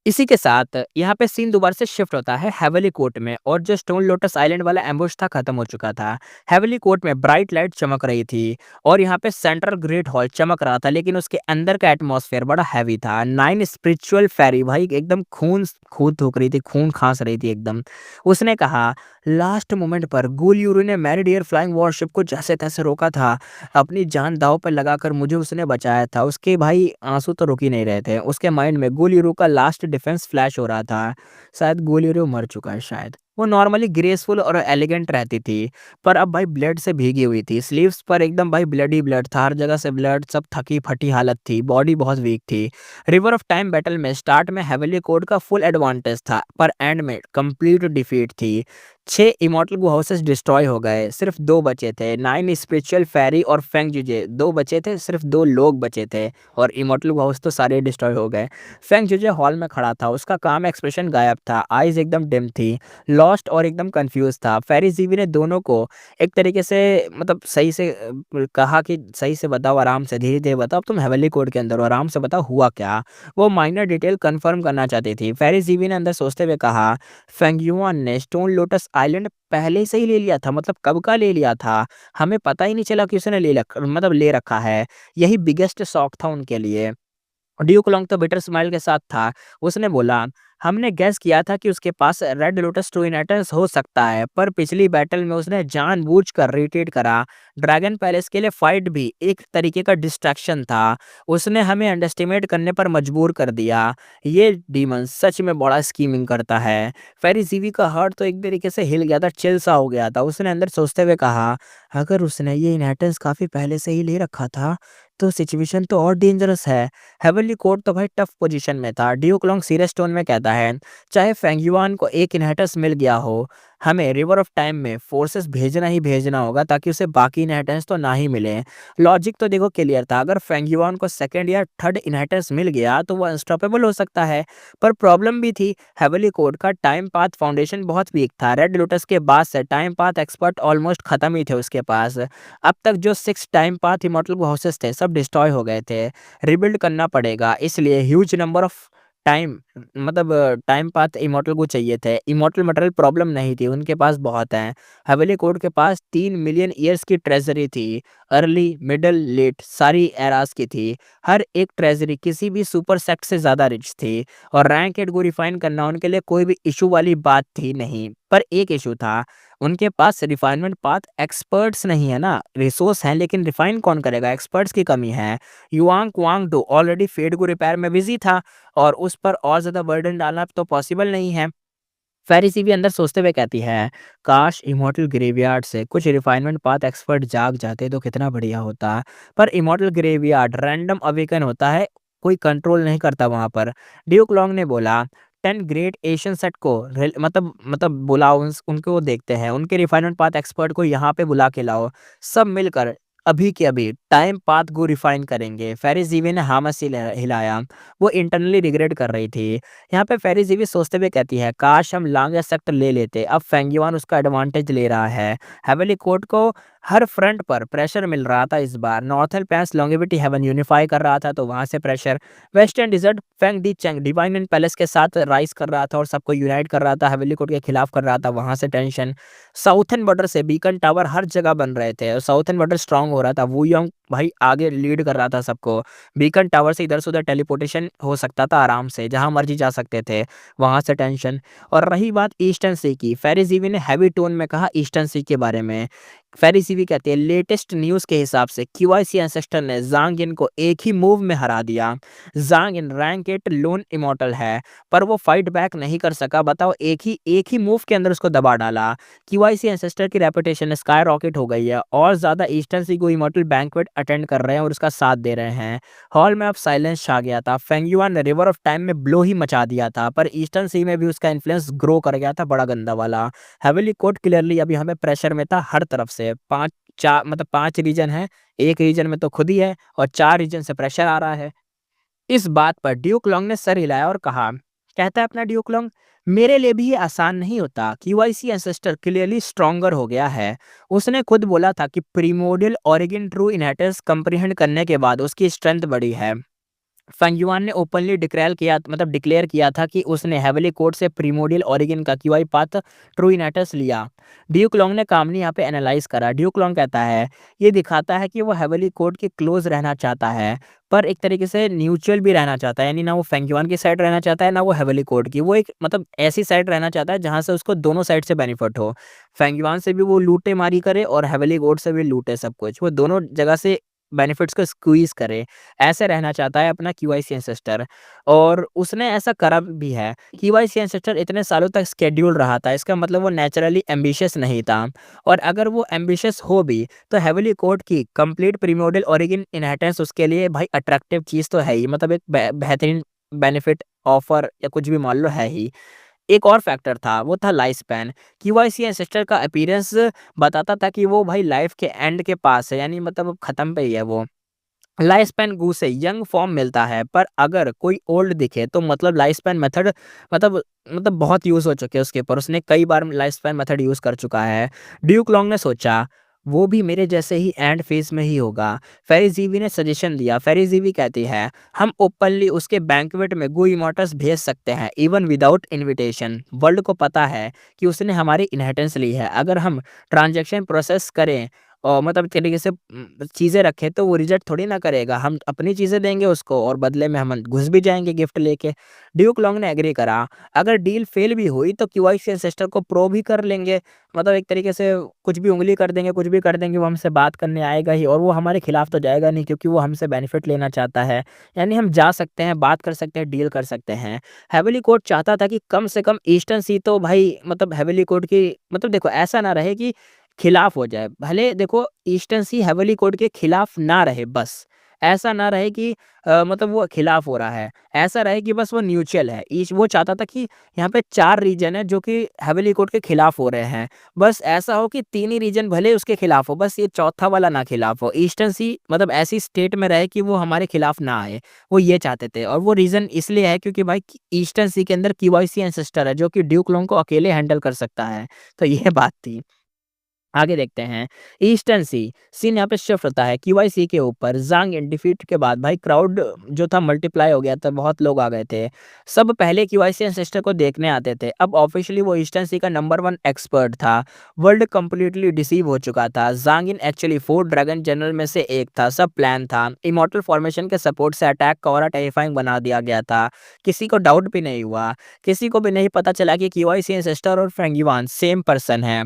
इसी के साथ यहाँ पे सीन दोबारा से शिफ्ट होता है हेवली कोर्ट में और जो स्टोन लोटस आइलैंड वाला एम्बुश था खत्म हो चुका था। हेवली कोर्ट में ब्राइट लाइट चमक रही थी और यहाँ पे सेंट्रल ग्रेट हॉल चमक रहा था, लेकिन उसके अंदर का एटमॉस्फेयर बड़ा हैवी था। 9 स्पिरिचुअल फेरी भाई एकदम खून खून थूक रही थी, खून खास रही थी एकदम। उसने कहा लास्ट मोमेंट पर गुलयूरू ने मैरी डियर फ्लाइंग वॉरशिप को जैसे तैसे रोका था। अपनी जान दांव पर लगाकर मुझे उसने बचाया था। उसके भाई आंसू तो रुक ही नहीं रहे थे। उसके माइंड में गुलयूरू का लास्ट डिफेंस फ्लैश हो रहा था। शायद गुलयूरू मर चुका है शायद। वो नॉर्मली ग्रेसफुल और एलिगेंट रहती थी, पर अब भाई ब्लड से भीगी हुई थी। स्लीव्स पर एकदम भाई ब्लड ही ब्लड था, हर जगह से ब्लड, सब थकी फटी हालत थी, बॉडी बहुत वीक थी। रिवर ऑफ टाइम बैटल में स्टार्ट में हेवली कोड का फुल एडवांटेज था, पर एंड में कंप्लीट डिफीट थी। 6 इमॉर्टल गो हाउसेस डिस्ट्रॉय हो गए, सिर्फ 2 बचे थे। 9 स्पिरिचुअल फेरी और फेंग जुजे 2 बचे थे, सिर्फ 2 लोग बचे थे और इमॉर्टल गो हाउस तो सारे डिस्ट्रॉय हो गए। फेंग जुजे हॉल में खड़ा था, उसका काम एक्सप्रेशन गायब था, आईज एकदम डिम थी, लॉस्ट और एकदम कंफ्यूज था। फेरी जीवी ने दोनों को एक तरीके से मतलब सही से कहा कि सही से बताओ, आराम से धीरे-धीरे बताओ, अब तुम हेवनली कोड के अंदर हो, आराम से बताओ हुआ क्या? वो माइनर डिटेल कंफर्म करना चाहती थी। फेरी जीवी ने अंदर सोचते हुए कहा, फेंगयुआन ने स्टोन लोटस आइलैंड पहले से ही ले लिया था, मतलब कब का ले लिया था? हमें पता ही नहीं चला कि उसने ले रखा है। यही बिगेस्ट शॉक था उनके लिए। ड्यूक लॉन्ग तो बिटर स्माइल के साथ था। उसने बोला, हमने गेस किया था कि उसके पास रेड लोटस टू इनहेरिटेंस हो सकता है, पर पिछली बैटल में उसने जानबूझकर रिट्रीट करा। ड्रैगन पैलेस के लिए फाइट भी एक तरीके का डिस्ट्रैक्शन था। उसने हमें अंडरएस्टिमेट करने पर मजबूर कर दिया। ये डीमन सच में बड़ा स्कीमिंग करता है। फेरी जीवी का हार्ट तो एक तरीके से हिल गया था, चिल सा हो गया था। उसने अंदर सोचते हुए कहा, अगर उसने ये इनहेरिटेंस काफी पहले से ही ले रखा था, तो सिचुएशन तो और डेंजरस है। हेवनली कोर्ट तो भाई टफ पोजीशन में था। ड्यूक लॉन्ग सीरियस टोन में कहता है, चाहे फेंगयुआन को एक इनहेरिटेंस मिल गया हो, हमें रिवर ऑफ टाइम में फोर्सेस भेजना ही भेजना होगा ताकि उसे बाकी इनहेरिटेंस तो ना ही मिले। लॉजिक तो देखो क्लियर था, अगर फेंगयुआन को सेकंड या थर्ड इनहेरिटेंस मिल गया तो वो अनस्टॉपेबल हो सकता है। पर प्रॉब्लम भी थी, हेवनली कोर्ट का टाइम पाथ फाउंडेशन बहुत वीक था। रेड लोटस के बाद से टाइम पाथ एक्सपर्ट ऑलमोस्ट खत्म ही थे उसके पास। अब तक जो 6 टाइम पाथ इमॉर्टल हाउसेस थे सब डिस्ट्रॉय हो गए थे। रिबिल्ड करना पड़ेगा, इसलिए ह्यूज नंबर ऑफ टाइम मतलब टाइम पाथ इमॉर्टल को चाहिए थे। इमॉर्टल मटेरियल प्रॉब्लम नहीं थी, उनके पास बहुत है। हवेली कोड के पास 3 मिलियन ईयर्स की ट्रेजरी थी, अर्ली मिडल लेट सारी एरास की थी। हर एक ट्रेजरी किसी भी सुपर सेक्ट से ज्यादा रिच थी और रैंक एट को रिफाइन करना उनके लिए कोई भी इशू वाली बात थी नहीं। पर एक इशू था, उनके पास रिफाइनमेंट पाथ एक्सपर्ट्स नहीं है ना, रिसोर्स हैं लेकिन रिफाइन कौन करेगा, एक्सपर्ट्स की कमी है। युआंग क्वांग डो ऑलरेडी फेड को रिपेयर में बिजी था और उस पर और ज्यादा बर्डन डालना तो पॉसिबल नहीं है। फेरिसी भी अंदर सोचते हुए कहती है, काश इमॉर्टल ग्रेवयार्ड से कुछ रिफाइनमेंट पाथ एक्सपर्ट जाग जाते तो कितना बढ़िया होता। पर इमॉर्टल ग्रेवयार्ड रैंडम अवेकन होता है, कोई कंट्रोल नहीं करता वहां पर। ड्यूक लॉन्ग ने बोला, 10 ग्रेट एशियन सेट को बुलाओ, उनको देखते हैं, उनके रिफाइनमेंट पाथ एक्सपर्ट को यहाँ पे बुला के लाओ, सब मिलकर अभी के अभी टाइम पाथ को रिफाइन करेंगे। फेरिस जीवी ने हामस हिलाया, वो इंटरनली रिग्रेट कर रही थी। यहाँ पे फेरी जीवी सोचते हुए कहती है, काश हम लांग सेक्टर ले लेते, अब फेंगयुआन उसका एडवांटेज ले रहा है। हेवनली कोर्ट को हर फ्रंट पर प्रेशर मिल रहा था इस बार। Northern pass longevity heaven unify कर रहा था तो वहां से pressure, western desert Feng Di Chang divine and palace के साथ राइज कर रहा था और सबको यूनाइट कर रहा था, हेवनली कोर्ट के खिलाफ कर रहा था, वहां से टेंशन। साउथर्न बॉर्डर से बीकन टावर हर जगह बन रहे थे और साउथर्न बॉर्डर स्ट्रांग हो रहा था। वू योंग भाई आगे लीड कर रहा था सबको। बीकन टावर से इधर से उधर टेलीपोर्टेशन हो सकता था आराम से, जहां मर्जी जा सकते थे, वहां से टेंशन। और रही बात ईस्टर्न सी की, फेरिजीवी ने हैवी टोन में कहा ईस्टर्न सी के बारे में। फेरिजीवी कहते हैं, लेटेस्ट न्यूज के हिसाब से क्यूआईसी एंसेस्टर ने जांग इन को एक ही मूव में हरा दिया। जांग इन रैंक 8 लोन इमॉर्टल है, पर वो फाइट बैक नहीं कर सका। बताओ, एक ही मूव के अंदर उसको दबा डाला। क्यूआईसी एंसेस्टर की रेपुटेशन स्काई रॉकेट हो गई है और ज्यादा ईस्टर्न सी को इमॉर्टल बैंक्वेट अटेंड कर रहे हैं और उसका साथ दे रहे हैं। हॉल में अब साइलेंस छा गया था। फेंगयुआन ने रिवर ऑफ टाइम में ब्लो ही मचा दिया था, पर ईस्टर्न सी में भी उसका इन्फ्लुएंस ग्रो कर गया था, बड़ा गंदा वाला। हेवनली कोर्ट क्लियरली अभी हमें प्रेशर में था हर तरफ से। पांच रीजन है, एक रीजन में तो खुद ही है और 4 रीजन से प्रेशर आ रहा है। इस बात पर ड्यूक लॉन्ग ने सर हिलाया और कहा, कहता है अपना ड्यूक लॉन्ग, मेरे लिए भी ये आसान नहीं होता। क्यूआईसी एंसेस्टर क्लियरली स्ट्रॉन्गर हो गया है। उसने खुद बोला था कि primordial origin true inheritance comprehend करने के बाद उसकी स्ट्रेंथ बढ़ी है। फेंगयुआन ने ओपनली डिक्लेयर किया था कि उसने हेविली कोर्ट से प्रीमोडियल ओरिजिन का क्यूआई पाथ ट्रूइनेटस लिया। ड्यूक लॉन्ग ने कामनी यहाँ पे एनालाइज करा। ड्यूक लॉन्ग कहता है ये दिखाता है कि वो हेविली कोर्ट के क्लोज रहना चाहता है, पर एक तरीके से न्यूट्रल भी रहना चाहता है, यानी ना वो फेंगयुआन की साइड रहना चाहता है ना वो हेविली कोर्ट की। वो एक ऐसी साइड रहना चाहता है जहाँ से उसको दोनों साइड से बेनिफिट हो। फेंगयुआन से भी वो लूटे मारी करे और हेविली कोर्ट से भी लूटे सब कुछ, वो दोनों जगह से बेनिफिट्स को स्क्वीज करे। ऐसे रहना चाहता है अपना क्यूआईसी एंसेस्टर, और उसने ऐसा करा भी है। क्यूआईसी एंसेस्टर इतने सालों तक शेड्यूल रहा था, इसका मतलब वो नेचुरली एम्बिशियस नहीं था। और अगर वो एम्बिशियस हो भी तो हेविली कोर्ट की कंप्लीट प्रीमोडियल ओरिजिन इनहेरिटेंस उसके लिए भाई अट्रैक्टिव चीज़ तो है ही, मतलब एक बेहतरीन बेनिफिट ऑफर या कुछ भी मान लो है ही। एक और फैक्टर था, वो था लाइफ स्पैन। क्यूआईसी एंसेस्टर का अपीयरेंस बताता था कि वो भाई लाइफ के एंड के पास है, यानी मतलब खत्म पे ही है वो। लाइफ स्पैन गू से यंग फॉर्म मिलता है, पर अगर कोई ओल्ड दिखे तो मतलब लाइफ स्पैन मेथड मतलब बहुत यूज़ हो चुके हैं उसके ऊपर, उसने कई बार लाइफ स्पैन मेथड यूज़ कर चुका है। ड्यूक लॉन्ग ने सोचा वो भी मेरे जैसे ही एंड फेज में ही होगा। फेरिजीवी ने सजेशन दिया। फेरिजीवी कहती है हम ओपनली उसके बैंक्वेट में गू इमोर्टस भेज सकते हैं इवन विदाउट इनविटेशन। वर्ल्ड को पता है कि उसने हमारी इनहेरिटेंस ली है। अगर हम ट्रांजैक्शन प्रोसेस करें और तरीके से चीज़ें रखें तो वो रिजेक्ट थोड़ी ना करेगा। हम अपनी चीज़ें देंगे उसको और बदले में हम घुस भी जाएँगे गिफ्ट लेके। ड्यूक लॉन्ग ने एग्री करा। अगर डील फेल भी हुई तो क्यूआईसी एंसेस्टर को प्रो भी कर लेंगे। एक तरीके से कुछ भी उँगली कर देंगे, कुछ भी कर देंगे, वो हमसे बात करने आएगा ही और वो हमारे खिलाफ तो जाएगा नहीं, क्योंकि वो हमसे बेनिफिट लेना चाहता है। यानी हम जा सकते हैं, बात कर सकते हैं, डील कर सकते हैं। हेविली कोर्ट चाहता था कि कम से कम ईस्टर्न सी तो भाई हेविली कोर्ट की देखो ऐसा ना रहे कि खिलाफ हो जाए। भले देखो ईस्टर्न सी हेविली कोर्ट के खिलाफ ना रहे बस। ऐसा ना रहे कि वो खिलाफ हो रहा है। ऐसा रहे कि बस वो न्यूट्रल है। ईश वो चाहता था कि यहाँ पे 4 रीजन है जो कि हेविली कोर्ट के खिलाफ हो रहे हैं। बस ऐसा हो कि 3 ही रीजन भले उसके खिलाफ हो, बस ये चौथा वाला ना खिलाफ हो। ईस्टर्न सी ऐसी स्टेट में रहे कि वो हमारे खिलाफ ना आए। वो ये चाहते थे, और वो रीज़न इसलिए है क्योंकि भाई ईस्टर्न सी के अंदर क्यूआईसी एंसेस्टर है जो कि ड्यूक लोंग को अकेले हैंडल कर सकता है। तो ये बात थी। आगे देखते हैं। ईस्टर्न सीन यहाँ पे शिफ्ट होता है क्यूआईसी के ऊपर। ज़ांग इन डिफीट के बाद भाई क्राउड जो था मल्टीप्लाई हो गया था, बहुत लोग आ गए थे। सब पहले क्यूआईसी एंसेस्टर को देखने आते थे, अब ऑफिशियली वो ईस्टर्न सी का नंबर 1 एक्सपर्ट था। वर्ल्ड कंप्लीटली डिसीव हो चुका था। ज़ांग इन एक्चुअली 4 ड्रैगन जनरल में से एक था। सब प्लान था। इमॉर्टल फॉर्मेशन के सपोर्ट से अटैक का ऑरा टेरिफाइंग बना दिया गया था। किसी को डाउट भी नहीं हुआ। किसी को भी नहीं पता चला कि क्यूआईसी एंसेस्टर और फेंगयुआन सेम पर्सन है।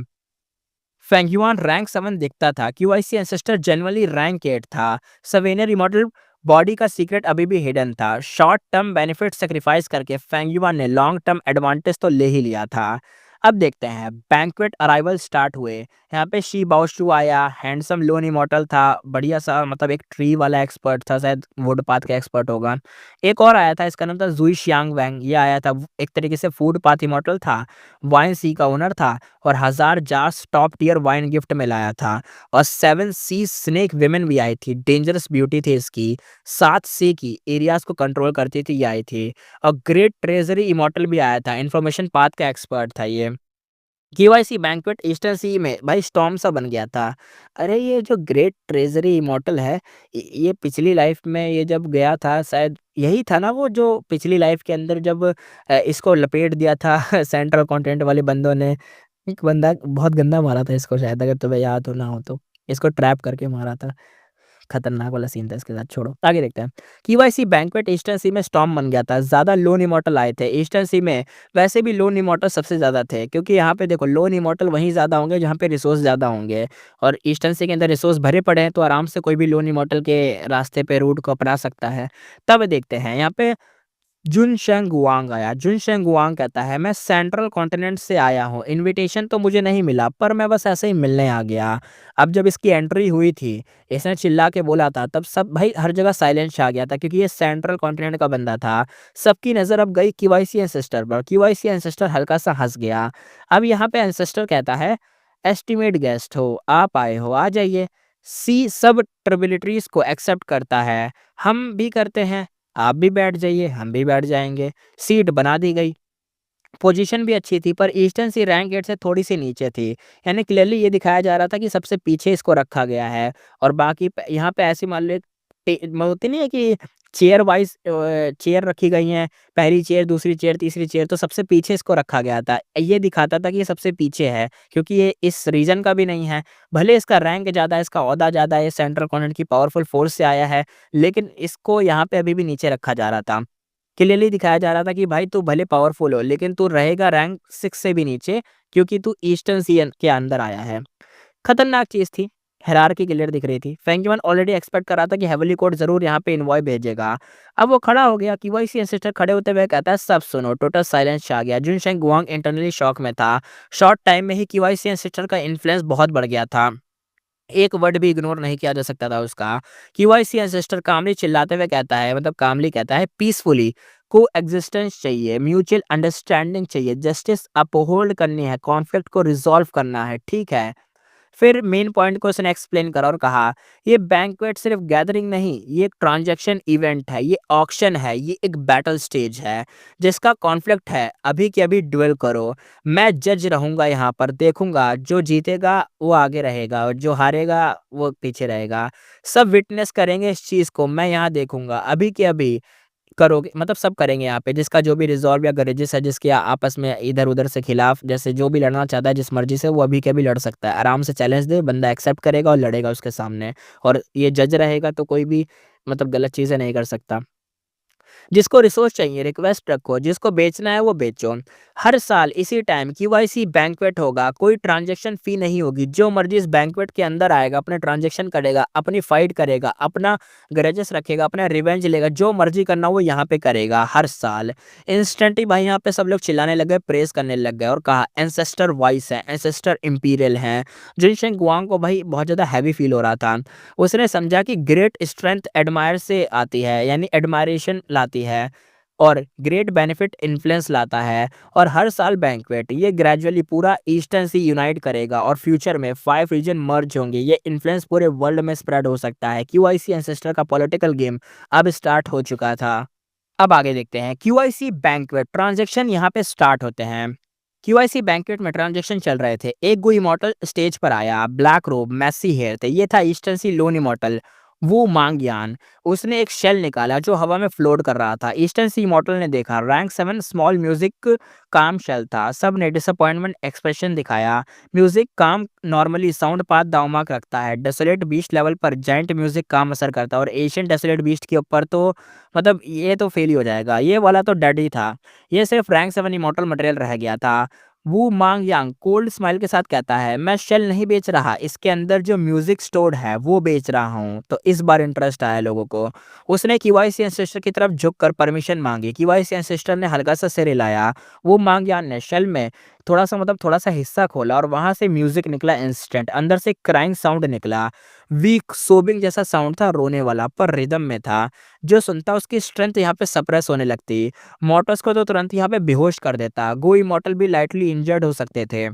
फेंगयुआन रैंक 7 दिखता था। क्यूआईसी एंसेस्टर जनरली रैंक 8 था। सवेनियर रिमॉडल बॉडी का सीक्रेट अभी भी हिडन था। शॉर्ट टर्म बेनिफिट सेक्रीफाइस करके फेंगयुआन ने लॉन्ग टर्म एडवांटेज तो ले ही लिया था। अब देखते हैं बैंक्वेट अराइवल स्टार्ट हुए। यहाँ पे शी बाओशु आया। हैंडसम लोन इमॉर्टल था, बढ़िया सा, एक ट्री वाला एक्सपर्ट था, शायद वुड पाथ का एक्सपर्ट होगा। एक और आया था, इसका नाम था जुई शियांग वैंग। ये आया था, एक तरीके से फूड पाथ इमॉर्टल था, वाइन सी का ओनर था और 1000 jars top tier wine gift में लाया था। और 7 सी स्नेक विमेन भी आई थी, डेंजरस ब्यूटी थी इसकी। 7 सी की एरियाज को कंट्रोल करती थी, ये आई थी। और ग्रेट ट्रेजरी इमॉर्टल भी आया था, इन्फॉर्मेशन पाथ का एक्सपर्ट था ये। केवाईसी बैंक्वेट ईस्टर्न सी में भाई स्टॉर्म सा बन गया था। अरे ये जो ग्रेट ट्रेजरी इमॉर्टल है, ये पिछली लाइफ में ये जब गया था शायद यही था ना वो जो पिछली लाइफ के अंदर जब इसको लपेट दिया था सेंट्रल कॉन्टिनेंट वाले बंदों ने। एक बंदा बहुत गंदा मारा था इसको, शायद अगर तुम्हें याद हो ना हो तो। इसको ट्रैप करके मारा था। खतरनाक वाला सीन था इसके साथ, छोड़ो आगे देखते हैं। केवाईसी बैंक्वेट ईस्टर्न सी में स्टॉर्म बन गया था। ज़्यादा लोन इमॉर्टल आए थे ईस्टर्न सी में। वैसे भी लोन इमॉर्टल सबसे ज़्यादा थे, क्योंकि यहाँ पे देखो लोन इमॉर्टल वहीं ज़्यादा होंगे जहाँ पे रिसोर्स ज़्यादा होंगे, और ईस्टर्न सी के अंदर रिसोर्स भरे पड़े हैं तो आराम से कोई भी लोन इमॉर्टल के रास्ते पे रूट को अपना सकता है। तब देखते हैं यहाँ पे जुनशेंग वांग आया। जुनशेंग वांग कहता है मैं सेंट्रल कॉन्टिनेंट से आया हूँ, इनविटेशन तो मुझे नहीं मिला पर मैं बस ऐसे ही मिलने आ गया। अब जब इसकी एंट्री हुई थी, इसने चिल्ला के बोला था, तब सब भाई हर जगह साइलेंस आ गया था, क्योंकि ये सेंट्रल कॉन्टिनेंट का बंदा था। सबकी नज़र अब गई क्यूआईसी एंसेस्टर पर। क्यूआईसी एंसेस्टर हल्का सा हंस गया। अब यहाँ पे एंसेस्टर कहता है एस्टिमेट गेस्ट हो, आप आए हो, आ जाइए। सी सब ट्रिबिलिटीज को एक्सेप्ट करता है, हम भी करते हैं, आप भी बैठ जाइए, हम भी बैठ जाएँगे। सीट बना दी गई। पोजीशन भी अच्छी थी, पर ईस्टर्न सी रैंक 8 से थोड़ी-सी नीचे थी। यानी क्लियरली ये दिखाया जा रहा था कि सबसे पीछे इसको रखा गया है, और बाकी प यहाँ पे ऐसी मान लो एक होती नहीं है कि चेयर वाइज़ चेयर रखी गई हैं, पहली चेयर, दूसरी चेयर, तीसरी चेयर, तो सबसे पीछे इसको रखा गया था। ये दिखाता था कि ये सबसे पीछे है, क्योंकि ये इस रीजन का भी नहीं है। भले इसका रैंक ज़्यादा है, इसका ओहदा ज़्यादा है, ये सेंट्रल कॉन्टिनेंट की पावरफुल फ़ोर्स से आया है, लेकिन इसको यहाँ पे अभी भी नीचे रखा जा रहा था। क्लियरली दिखाया जा रहा था कि भाई तू भले पावरफुल हो, लेकिन तू रहेगा रैंक 6 से भी नीचे, क्योंकि तू ईस्टर्न सी के अंदर आया है। खतरनाक चीज़ थी, हायरार्की क्लियर दिख रही थी। फेंगयुआन ऑलरेडी एक्सपेक्ट कर रहा था कि हेवनली कोर्ट ज़रूर यहाँ पे इन्वॉय भेजेगा। अब वो खड़ा हो गया, केवाईसी एंसेस्टर खड़े होते हुए कहता है, सब सुनो। टोटल साइलेंस छा गया। जुनशेंग गुआंग इंटरनली शॉक में था। शॉर्ट टाइम में ही केवाईसी एंसेस्टर का इन्फ्लुएंस बहुत बढ़ गया था। एक वर्ड भी इग्नोर नहीं किया जा सकता था उसका। केवाईसी एंसेस्टर कामली चिल्लाते हुए कहता है, मतलब कामली कहता है, पीसफुली को एग्जिस्टेंस चाहिए, म्यूचुअल अंडरस्टैंडिंग चाहिए, जस्टिस अपहोल्ड करनी है, कॉन्फ्लिक्ट को रिजॉल्व करना है, ठीक है। फिर मेन पॉइंट को उसने एक्सप्लेन करा और कहा, ये बैंक्वेट सिर्फ गैदरिंग नहीं, ये एक ट्रांजैक्शन इवेंट है, ये ऑक्शन है, ये एक बैटल स्टेज है, जिसका कॉन्फ्लिक्ट है, अभी के अभी ड्वेल करो। मैं जज रहूंगा यहाँ पर, देखूंगा, जो जीतेगा वो आगे रहेगा और जो हारेगा वो पीछे रहेगा। सब विटनेस करेंगे इस चीज़ को, मैं यहाँ देखूंगा, अभी के अभी करोगे, मतलब सब करेंगे यहाँ पे, जिसका जो भी रिज़ॉल्व या ग्रजेस है, जिसके आपस में इधर-उधर से खिलाफ, जैसे जो भी लड़ना चाहता है जिस मर्ज़ी से, वो अभी के अभी लड़ सकता है। आराम से चैलेंज दे, बंदा एक्सेप्ट करेगा और लड़ेगा उसके सामने, और ये जज रहेगा तो कोई भी मतलब गलत चीज़ें नहीं कर सकता। जिसको रिसोर्स चाहिए रिक्वेस्ट रखो, जिसको बेचना है वो बेचो। हर साल इसी टाइम केवाईसी बैंक्वेट होगा, कोई ट्रांजैक्शन फ़ी नहीं होगी, जो मर्ज़ी इस बैंक्वेट के अंदर आएगा, अपने ट्रांजैक्शन करेगा, अपनी फाइट करेगा, अपना ग्रजेस रखेगा, अपना रिवेंज लेगा, जो मर्ज़ी करना वो यहाँ पे करेगा हर साल। इंस्टेंटली भाई यहाँ पे सब लोग चिल्लाने लग गए, प्रेज़ करने लग गए और कहा, एंसेस्टर वॉइस है, एंसेस्टर इंपीरियल हैं। जिनशेंग गुआंग को भाई बहुत ज़्यादा हैवी फ़ील हो रहा था। उसने समझा कि ग्रेट स्ट्रेंथ एडमायर से आती है, यानी एडमायरेशन लाती है, और ग्रेट बेनिफिट इन्फ्लुएंस लाता है, और हर साल बैंक्वेट ये ग्रेजुअली पूरा ईस्टर्न सी यूनाइट करेगा, और फ्यूचर में 5 रीजन मर्ज होंगे, ये इन्फ्लुएंस पूरे वर्ल्ड में स्प्रेड हो सकता है। क्यूआईसी एंसेस्टर का पॉलिटिकल गेम अब स्टार्ट हो चुका था। अब आगे देखते हैं, क्यूआईसी बैंक्वेट ट्रांजैक्शन यहाँ पे स्टार्ट होते हैं। क्यूआईसी बैंक्वेट में ट्रांजैक्शन चल रहे थे। एक गो इमॉर्टल स्टेज पर आया, ब्लैक रोब, मैसी हेयर थे, ये था ईस्टर्न सी लोन इमॉर्टल, वो मांगयान। उसने एक शेल निकाला जो हवा में फ्लोट कर रहा था। ईस्टर्न सी इमॉर्टल ने देखा, रैंक 7 स्मॉल म्यूजिक काम शेल था। सब ने डिसअपॉइंटमेंट एक्सप्रेशन दिखाया। म्यूजिक काम नॉर्मली साउंड पाथ दाउमाक रखता है, डेसोलेट बीस्ट लेवल पर जाइंट म्यूजिक काम असर करता है, और एशियन डेसोलेट बीस्ट के ऊपर तो मतलब ये तो फेल ही हो जाएगा, ये वाला तो डेड ही था। ये सिर्फ रैंक 7 इमॉर्टल मटेरियल रह गया था। वू मांग यांग कोल्ड स्माइल के साथ कहता है, मैं शेल नहीं बेच रहा, इसके अंदर जो म्यूजिक स्टोर्ड है वो बेच रहा हूँ। तो इस बार इंटरेस्ट आया लोगों को। उसने केवाईसी एंसेस्टर की तरफ झुककर परमिशन मांगी। केवाईसी एंसेस्टर ने हल्का सा सिर हिलाया। वो मांग यान ने शेल में थोड़ा सा हिस्सा खोला, और वहां से म्यूजिक निकला इंस्टेंट। अंदर से क्राइंग साउंड निकला, वीक सोबिंग जैसा साउंड था, रोने वाला, पर रिदम में था। जो सुनता उसकी स्ट्रेंथ यहाँ पे सप्रेस होने लगती। मॉर्टस को तो तुरंत यहाँ पे बेहोश कर देता। गो इमॉर्टल भी लाइटली इंजर्ड हो सकते थे।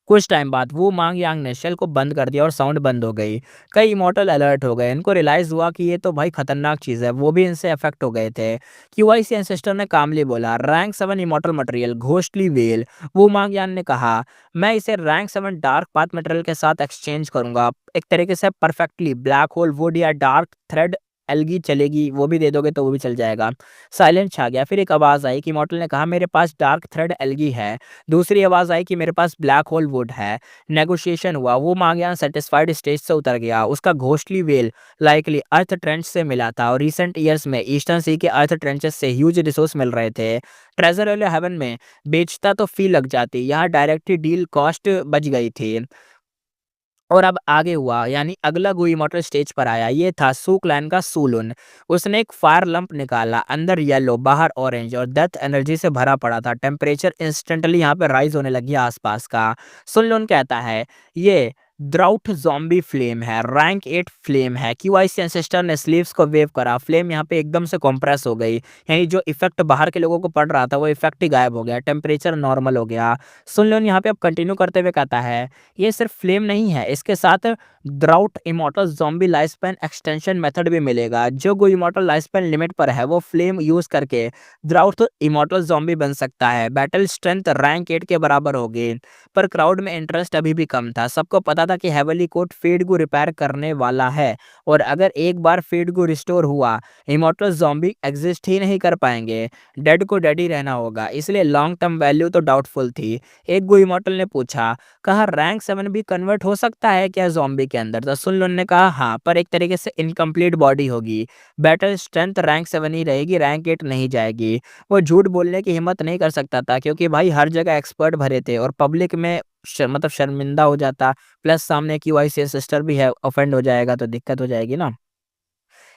कुछ टाइम बाद वो मांग यांग ने शेल को बंद कर दिया और साउंड बंद हो गई। कई इमॉर्टल अलर्ट हो गए, इनको रियलाइज हुआ कि ये तो भाई खतरनाक चीज है, वो भी इनसे अफेक्ट हो गए थे। क्यूआईसी एंसेस्टर ने कामली बोला, rank 7 immortal material ghostly well. वो मांग यान ने कहा, मैं इसे रैंक 7 डार्क पाथ मटेरियल के साथ एक्सचेंज करूंगा, एक तरीके से परफेक्टली ब्लैक होल वुड या डार्क थ्रेड एल्गी चलेगी, वो भी दे दोगे तो वो भी चल जाएगा। साइलेंस छा गया। फिर एक आवाज आई कि इमॉर्टल ने कहा, मेरे पास डार्क थ्रेड एल्गी है। दूसरी आवाज आई कि मेरे पास ब्लैक होल वुड है। नेगोशिएशन हुआ। वो मांगयान सेटिस्फाइड स्टेज से उतर गया। उसका घोस्टली वेल लाइकली अर्थ ट्रेंच से मिला था, और रिसेंट ईयर्स में ईस्टर्न सी के अर्थ ट्रेंचेस से ह्यूज रिसोर्स मिल रहे थे। ट्रेजर वाले हेवन में बेचता तो फी लग जाती, यहाँ डायरेक्टली डील कॉस्ट बच गई थी। और अब आगे हुआ, यानी अगला गुई मोटर स्टेज पर आया। ये था सू क्लैन का सूलुन। उसने एक फायर लंप निकाला, अंदर येलो बाहर ऑरेंज, और डेथ एनर्जी से भरा पड़ा था। टेम्परेचर इंस्टेंटली यहाँ पे राइज होने लगी आसपास का। सुनलुन कहता है, ये द्राउट ज़ॉम्बी फ्लेम है, रैंक 8 फ्लेम है। क्यूआईसी एंसेस्टर ने स्लीव्स को वेव करा, फ्लेम यहाँ पे एकदम से कंप्रेस हो गई, यानी जो इफेक्ट बाहर के लोगों को पड़ रहा था वो इफेक्ट ही गायब हो गया, टेम्परेचर नॉर्मल हो गया। सुनलुन यहाँ पे अब कंटिन्यू करते हुए कहता है, ये सिर्फ फ्लेम नहीं है, इसके साथ drought immortal zombie life span extension method भी मिलेगा। जो कोई इमॉर्टल लाइफ स्पैन लिमिट पर है वो फ्लेम यूज करके द्राउट इमॉर्टल ज़ॉम्बी बन सकता है। बैटल स्ट्रेंथ रैंक 8 के बराबर होगी। पर क्राउड में इंटरेस्ट अभी भी कम था। सबको पता था कि हेवनली कोर्ट फेड को रिपेयर करने वाला है और अगर एक बार फेड को रिस्टोर हुआ, इमॉर्टल ज़ॉम्बी एग्जिस्ट ही नहीं कर पाएंगे। डेड को डेड ही रहना होगा, इसलिए लॉन्ग टर्म वैल्यू तो डाउटफुल थी। एक गो इमॉर्टल ने पूछा, कहा रैंक 7 भी कन्वर्ट हो सकता है क्या ज़ॉम्बी के अंदर? तो सुन लो ने कहा हाँ, पर एक तरीके से इनकम्प्लीट बॉडी होगी। बैटल स्ट्रेंथ रैंक 7 ही रहेगी, रैंक 8 नहीं जाएगी। वो झूठ बोलने की हिम्मत नहीं कर सकता था क्योंकि भाई हर जगह एक्सपर्ट भरे थे और पब्लिक में मतलब शर्मिंदा हो जाता, प्लस सामने की वाइस सिस्टर भी है, ऑफेंड हो जाएगा तो दिक्कत हो जाएगी ना।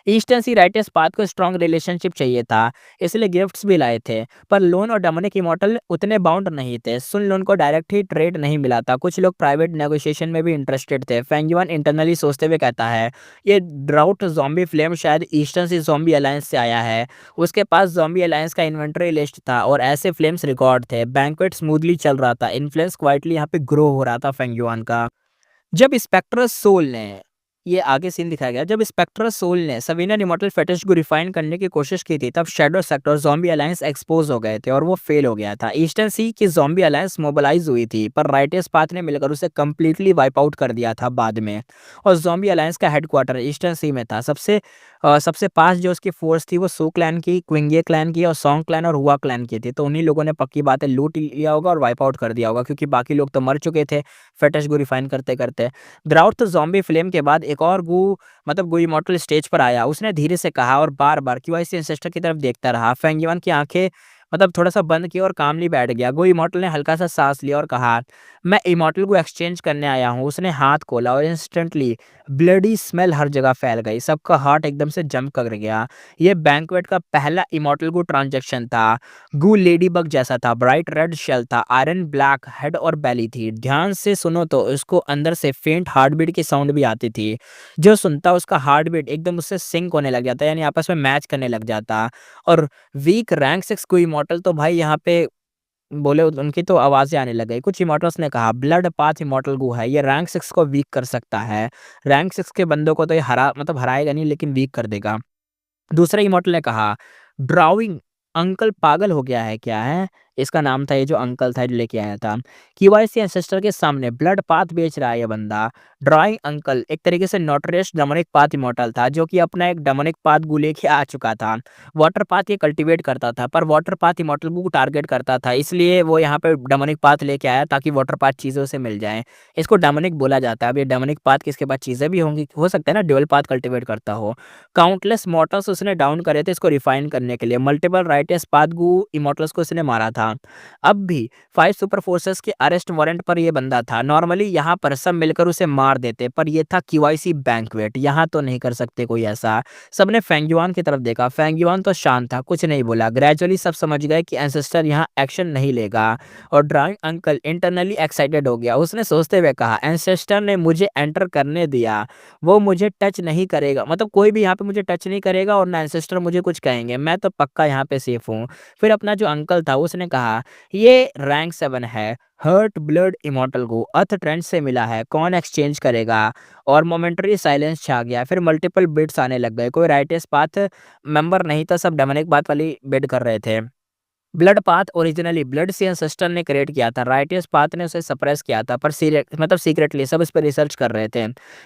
ईस्टर्न सी राइटर्स पाथ को स्ट्रॉन्ग रिलेशनशिप चाहिए था, इसलिए गिफ्ट्स भी लाए थे। पर लोन और डोमिनिक इमॉर्टल उतने बाउंड नहीं थे। सुन लोन को डायरेक्ट ही ट्रेड नहीं मिला था, कुछ लोग प्राइवेट नेगोशिएशन में भी इंटरेस्टेड थे। फेंग युआन इंटरनली सोचते हुए कहता है, ये ड्राउट जॉम्बी फ्लेम शायद ईस्टर्न सी जॉम्बी अलायंस से आया है। उसके पास जॉम्बी अलायंस का इन्वेंटरी लिस्ट था और ऐसे फ्लेम्स रिकॉर्ड थे। बैंक्वेट स्मूथली चल रहा था, इन्फ्लुएंस क्वाइटली यहाँ पे ग्रो हो रहा था फेंग युआन का। जब स्पेक्ट्रस सोल ने ये आगे सीन दिखाया गया, जब स्पेक्ट्रस सोल ने सवीना इमॉर्टल फेटिश को रिफाइन करने की कोशिश की थी, तब शैडो सेक्टर और ज़ॉम्बी अलायंस एक्सपोज हो गए थे और वो फेल हो गया था। ईस्टर्न सी की ज़ॉम्बी अलायंस मोबिलाइज हुई थी, पर राइटियस पाथ ने मिलकर उसे कंप्लीटली वाइप आउट कर दिया था बाद में। और ज़ॉम्बी अलायंस का हेडक्वार्टर ईस्टर्न सी में था। सबसे पास जो उसकी फोर्स थी वो सो क्लैन की, क्विंगे क्लैन की और सॉन्ग क्लैन और हुआ क्लैन की थी। तो उन्हीं लोगों ने पक्की बात है लूट लिया होगा और वाइप आउट कर दिया होगा, क्योंकि बाकी लोग तो मर चुके थे फेटिश को रिफाइन करते करते। ग्राउट ज़ॉम्बी फ्लेम के बाद एक और गू इमॉर्टल स्टेज पर आया। उसने धीरे से कहा और बार-बार क्यूआईसी एंसेस्टर की तरफ देखता रहा। फेंग युआन की आंखें थोड़ा-सा बंद की और कामली बैठ गया। गो इमॉर्टल ने हल्का-सा साँस लिया और कहा, "मैं इमॉर्टल को एक्सचेंज करने आया हूँ।" उसने हाथ खोला और इंस्टेंटली ब्लडी स्मेल हर जगह फैल गई। सबका हार्ट एकदम से जंप कर गया। ये बैंक्वेट का पहला इमॉर्टल गू ट्रांज़ैक्शन था। गू लेडीबग जैसा था, ब्राइट रेड शेल था, आयरन ब्लैक हेड और बेली थी। ध्यान से सुनो तो उसको अंदर से फेंट हार्टबीट की साउंड भी आती थी। जो सुनता उसका हार्ट बीट एकदम उससे सिंक होने लग जाता, यानी आपस में मैच करने लग जाता। और वीक रैंक 6 कोई इमॉर्टल तो भाई यहाँ पे बोले उनकी तो आवाज़ें आने लग गई। कुछ इमॉर्टल्स ने कहा ब्लड पाथ इमॉर्टल गू है, ये रैंक 6 को वीक कर सकता है। रैंक 6 के बंदों को तो ये हराएगा नहीं लेकिन वीक कर देगा। दूसरे इमॉर्टल ने कहा, ड्राविंग अंकल पागल हो गया है क्या है? इसका नाम था ये जो अंकल था जो लेके आया था। केवाईसी एंसेस्टर के सामने ब्लड पाथ बेच रहा है ये बंदा। ड्राइंग अंकल एक तरीके से नोटरियस डेमोनिक पाथ इमॉर्टल था जो कि अपना एक डेमोनिक पाथ गू लेके आ चुका था। वाटर पाथ ये कल्टीवेट करता था, पर वाटर पाथ इमॉर्टल को टारगेट करता था, इसलिए वो यहाँ पे डेमोनिक पाथ लेके आया ताकि वाटर पाथ चीज़ों से मिल जाए। इसको डेमोनिक बोला जाता है। अब ये डेमोनिक पाथ किसके पास चीज़ें भी होंगी, हो सकता है ना ड्यूअल पाथ कल्टीवेट करता हो। काउंटलेस मॉर्टल्स उसने डाउन करे थे इसको रिफाइन करने के लिए। मल्टीपल राइटियस पाथ गू इमॉर्टल्स को उसने मारा था। अब भी 5 सुपर फोर्सेस के अरेस्ट वारंट पर ये बंदा था। नॉर्मली यहाँ पर सब मिलकर उसे मार देते, पर ये था क्यूआईसी बैंक्वेट, यहाँ तो नहीं कर सकते कोई ऐसा। सबने फेंग युआन की तरफ देखा। फेंग युआन तो शांत था, कुछ नहीं बोला। ग्रेजुअली सब समझ गए कि एंसेस्टर यहाँ एक्शन नहीं लेगा और ड्राइंग अंकल इंटरनली एक्साइटेड हो गया। उसने सोचते हुए कहा, एंसेस्टर ने मुझे एंटर करने दिया, वो मुझे टच नहीं करेगा, कोई भी यहाँ पे मुझे टच नहीं करेगा और ना एंसेस्टर मुझे कुछ कहेंगे, मैं तो पक्का यहाँ पे सेफ हूँ। फिर अपना जो अंकल था उसने कहा, ये रैंक 7 है, हर्ट ब्लड इमॉर्टल को अर्थ ट्रेंड से मिला है, कौन एक्सचेंज करेगा? और मोमेंटरी साइलेंस छा गया। फिर मल्टीपल बिड्स आने लग गए। कोई राइटियस पाथ मेंबर नहीं था, सब डेमोनिक पाथ वाली बिड कर रहे थे। ब्लड पाथ ओरिजिनली ब्लड सी एंसेस्टर ने क्रिएट किया था, राइटियस पाथ ने उसे सप्रेस किया था, पर सीक्रेटली सब इस पर रिसर्च कर रहे थे।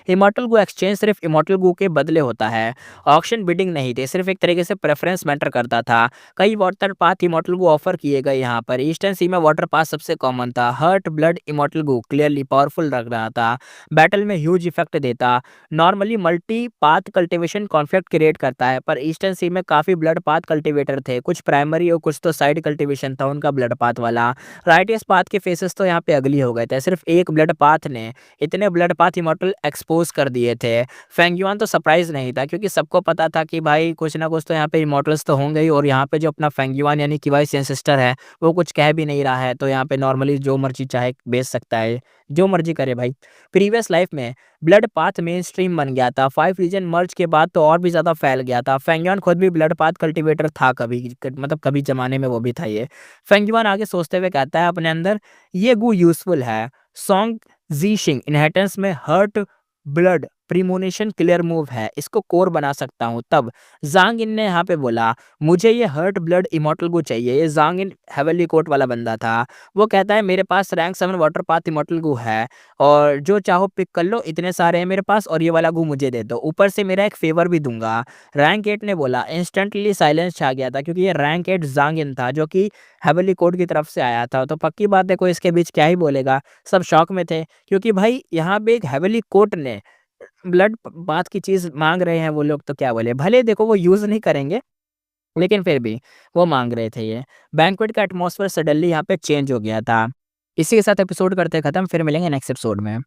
इमॉर्टल गो एक्सचेंज सिर्फ इमॉर्टल गो के बदले होता है, ऑक्शन बिडिंग नहीं थी, सिर्फ एक तरीके से प्रेफरेंस मैटर करता था। कई वाटर पाथ इमॉर्टल गो ऑफर किए गए यहाँ पर। ईस्टर्न सी में वाटर पाथ सबसे कॉमन था। हर्ट ब्लड इमॉर्टल गो क्लियरली पावरफुल लग रहा था, बैटल में ह्यूज इफेक्ट देता। Normally multi path cultivation conflict create करता है, पर ईस्टर्न सी में काफ़ी ब्लड पाथ कल्टिवेटर थे, कुछ प्राइमरी और कुछ तो साइड कल्टीवेशन था उनका ब्लड पाथ वाला। राइटियस पाथ के फेसेस तो यहाँ पे अगली हो गए थे। सिर्फ एक ब्लड पाथ ने इतने ब्लड पाथ इमॉर्टल एक्सपोज कर दिए थे। फेंग युआन तो सरप्राइज नहीं था, क्योंकि सबको पता था कि भाई कुछ ना कुछ तो यहाँ पे इमॉर्टल्स तो होंगे ही, और यहाँ पे जो अपना फेंग युआन यानी कि वाइस एंसेस्टर है वो कुछ कह भी नहीं रहा है, तो यहाँ पे नॉर्मली जो मर्जी चाहे बेच सकता है, जो मर्जी करे भाई। प्रीवियस लाइफ में ब्लड पाथ मेन स्ट्रीम बन गया था। 5 रीजन मर्ज के बाद तो और भी ज़्यादा फैल गया था। फेंग युआन खुद भी ब्लड पाथ कल्टीवेटर था कभी, कभी ज़माने में वो भी था ये। फेंग युआन आगे सोचते हुए कहता है अपने अंदर, ये गू यूज़फुल है। सॉन्ग ज़ीशिंग इनहेरिटेंस में heart blood premonition clear move है, इसको कोर बना सकता हूँ। तब ज़ांग इन ने यहाँ पे बोला, मुझे ये हर्ट ब्लड इमॉर्टल गू चाहिए। ये ज़ांग इन हेवनली कोर्ट वाला बंदा था। वो कहता है मेरे पास रैंक 7 वाटर पाथ इमॉर्टल गू है और जो चाहो पिक कर लो, इतने सारे हैं मेरे पास और ये वाला गू मुझे दे दो। ऊपर से मेरा एक फ़ेवर भी दूँगा। रैंक 8 ने बोला। इंस्टेंटली साइलेंस छा गया था क्योंकि ये रैंक 8 ज़ांग इन था जो कि हेवनली कोर्ट की तरफ से आया था। तो पक्की बात है कोई इसके बीच क्या ही बोलेगा। सब शॉक में थे क्योंकि भाई यहाँ पे एक हेवनली कोर्ट ने ब्लड बाथ की चीज़ माँग रहे हैं वो लोग तो क्या बोले। भले देखो वो यूज़ नहीं करेंगे, लेकिन फिर भी वो माँग रहे थे ये। बैंक्वेट का एटमॉस्फेयर सडनली यहाँ पे चेंज हो गया था। इसी के साथ एपिसोड करते हैं खत्म, फिर मिलेंगे नेक्स्ट एपिसोड में।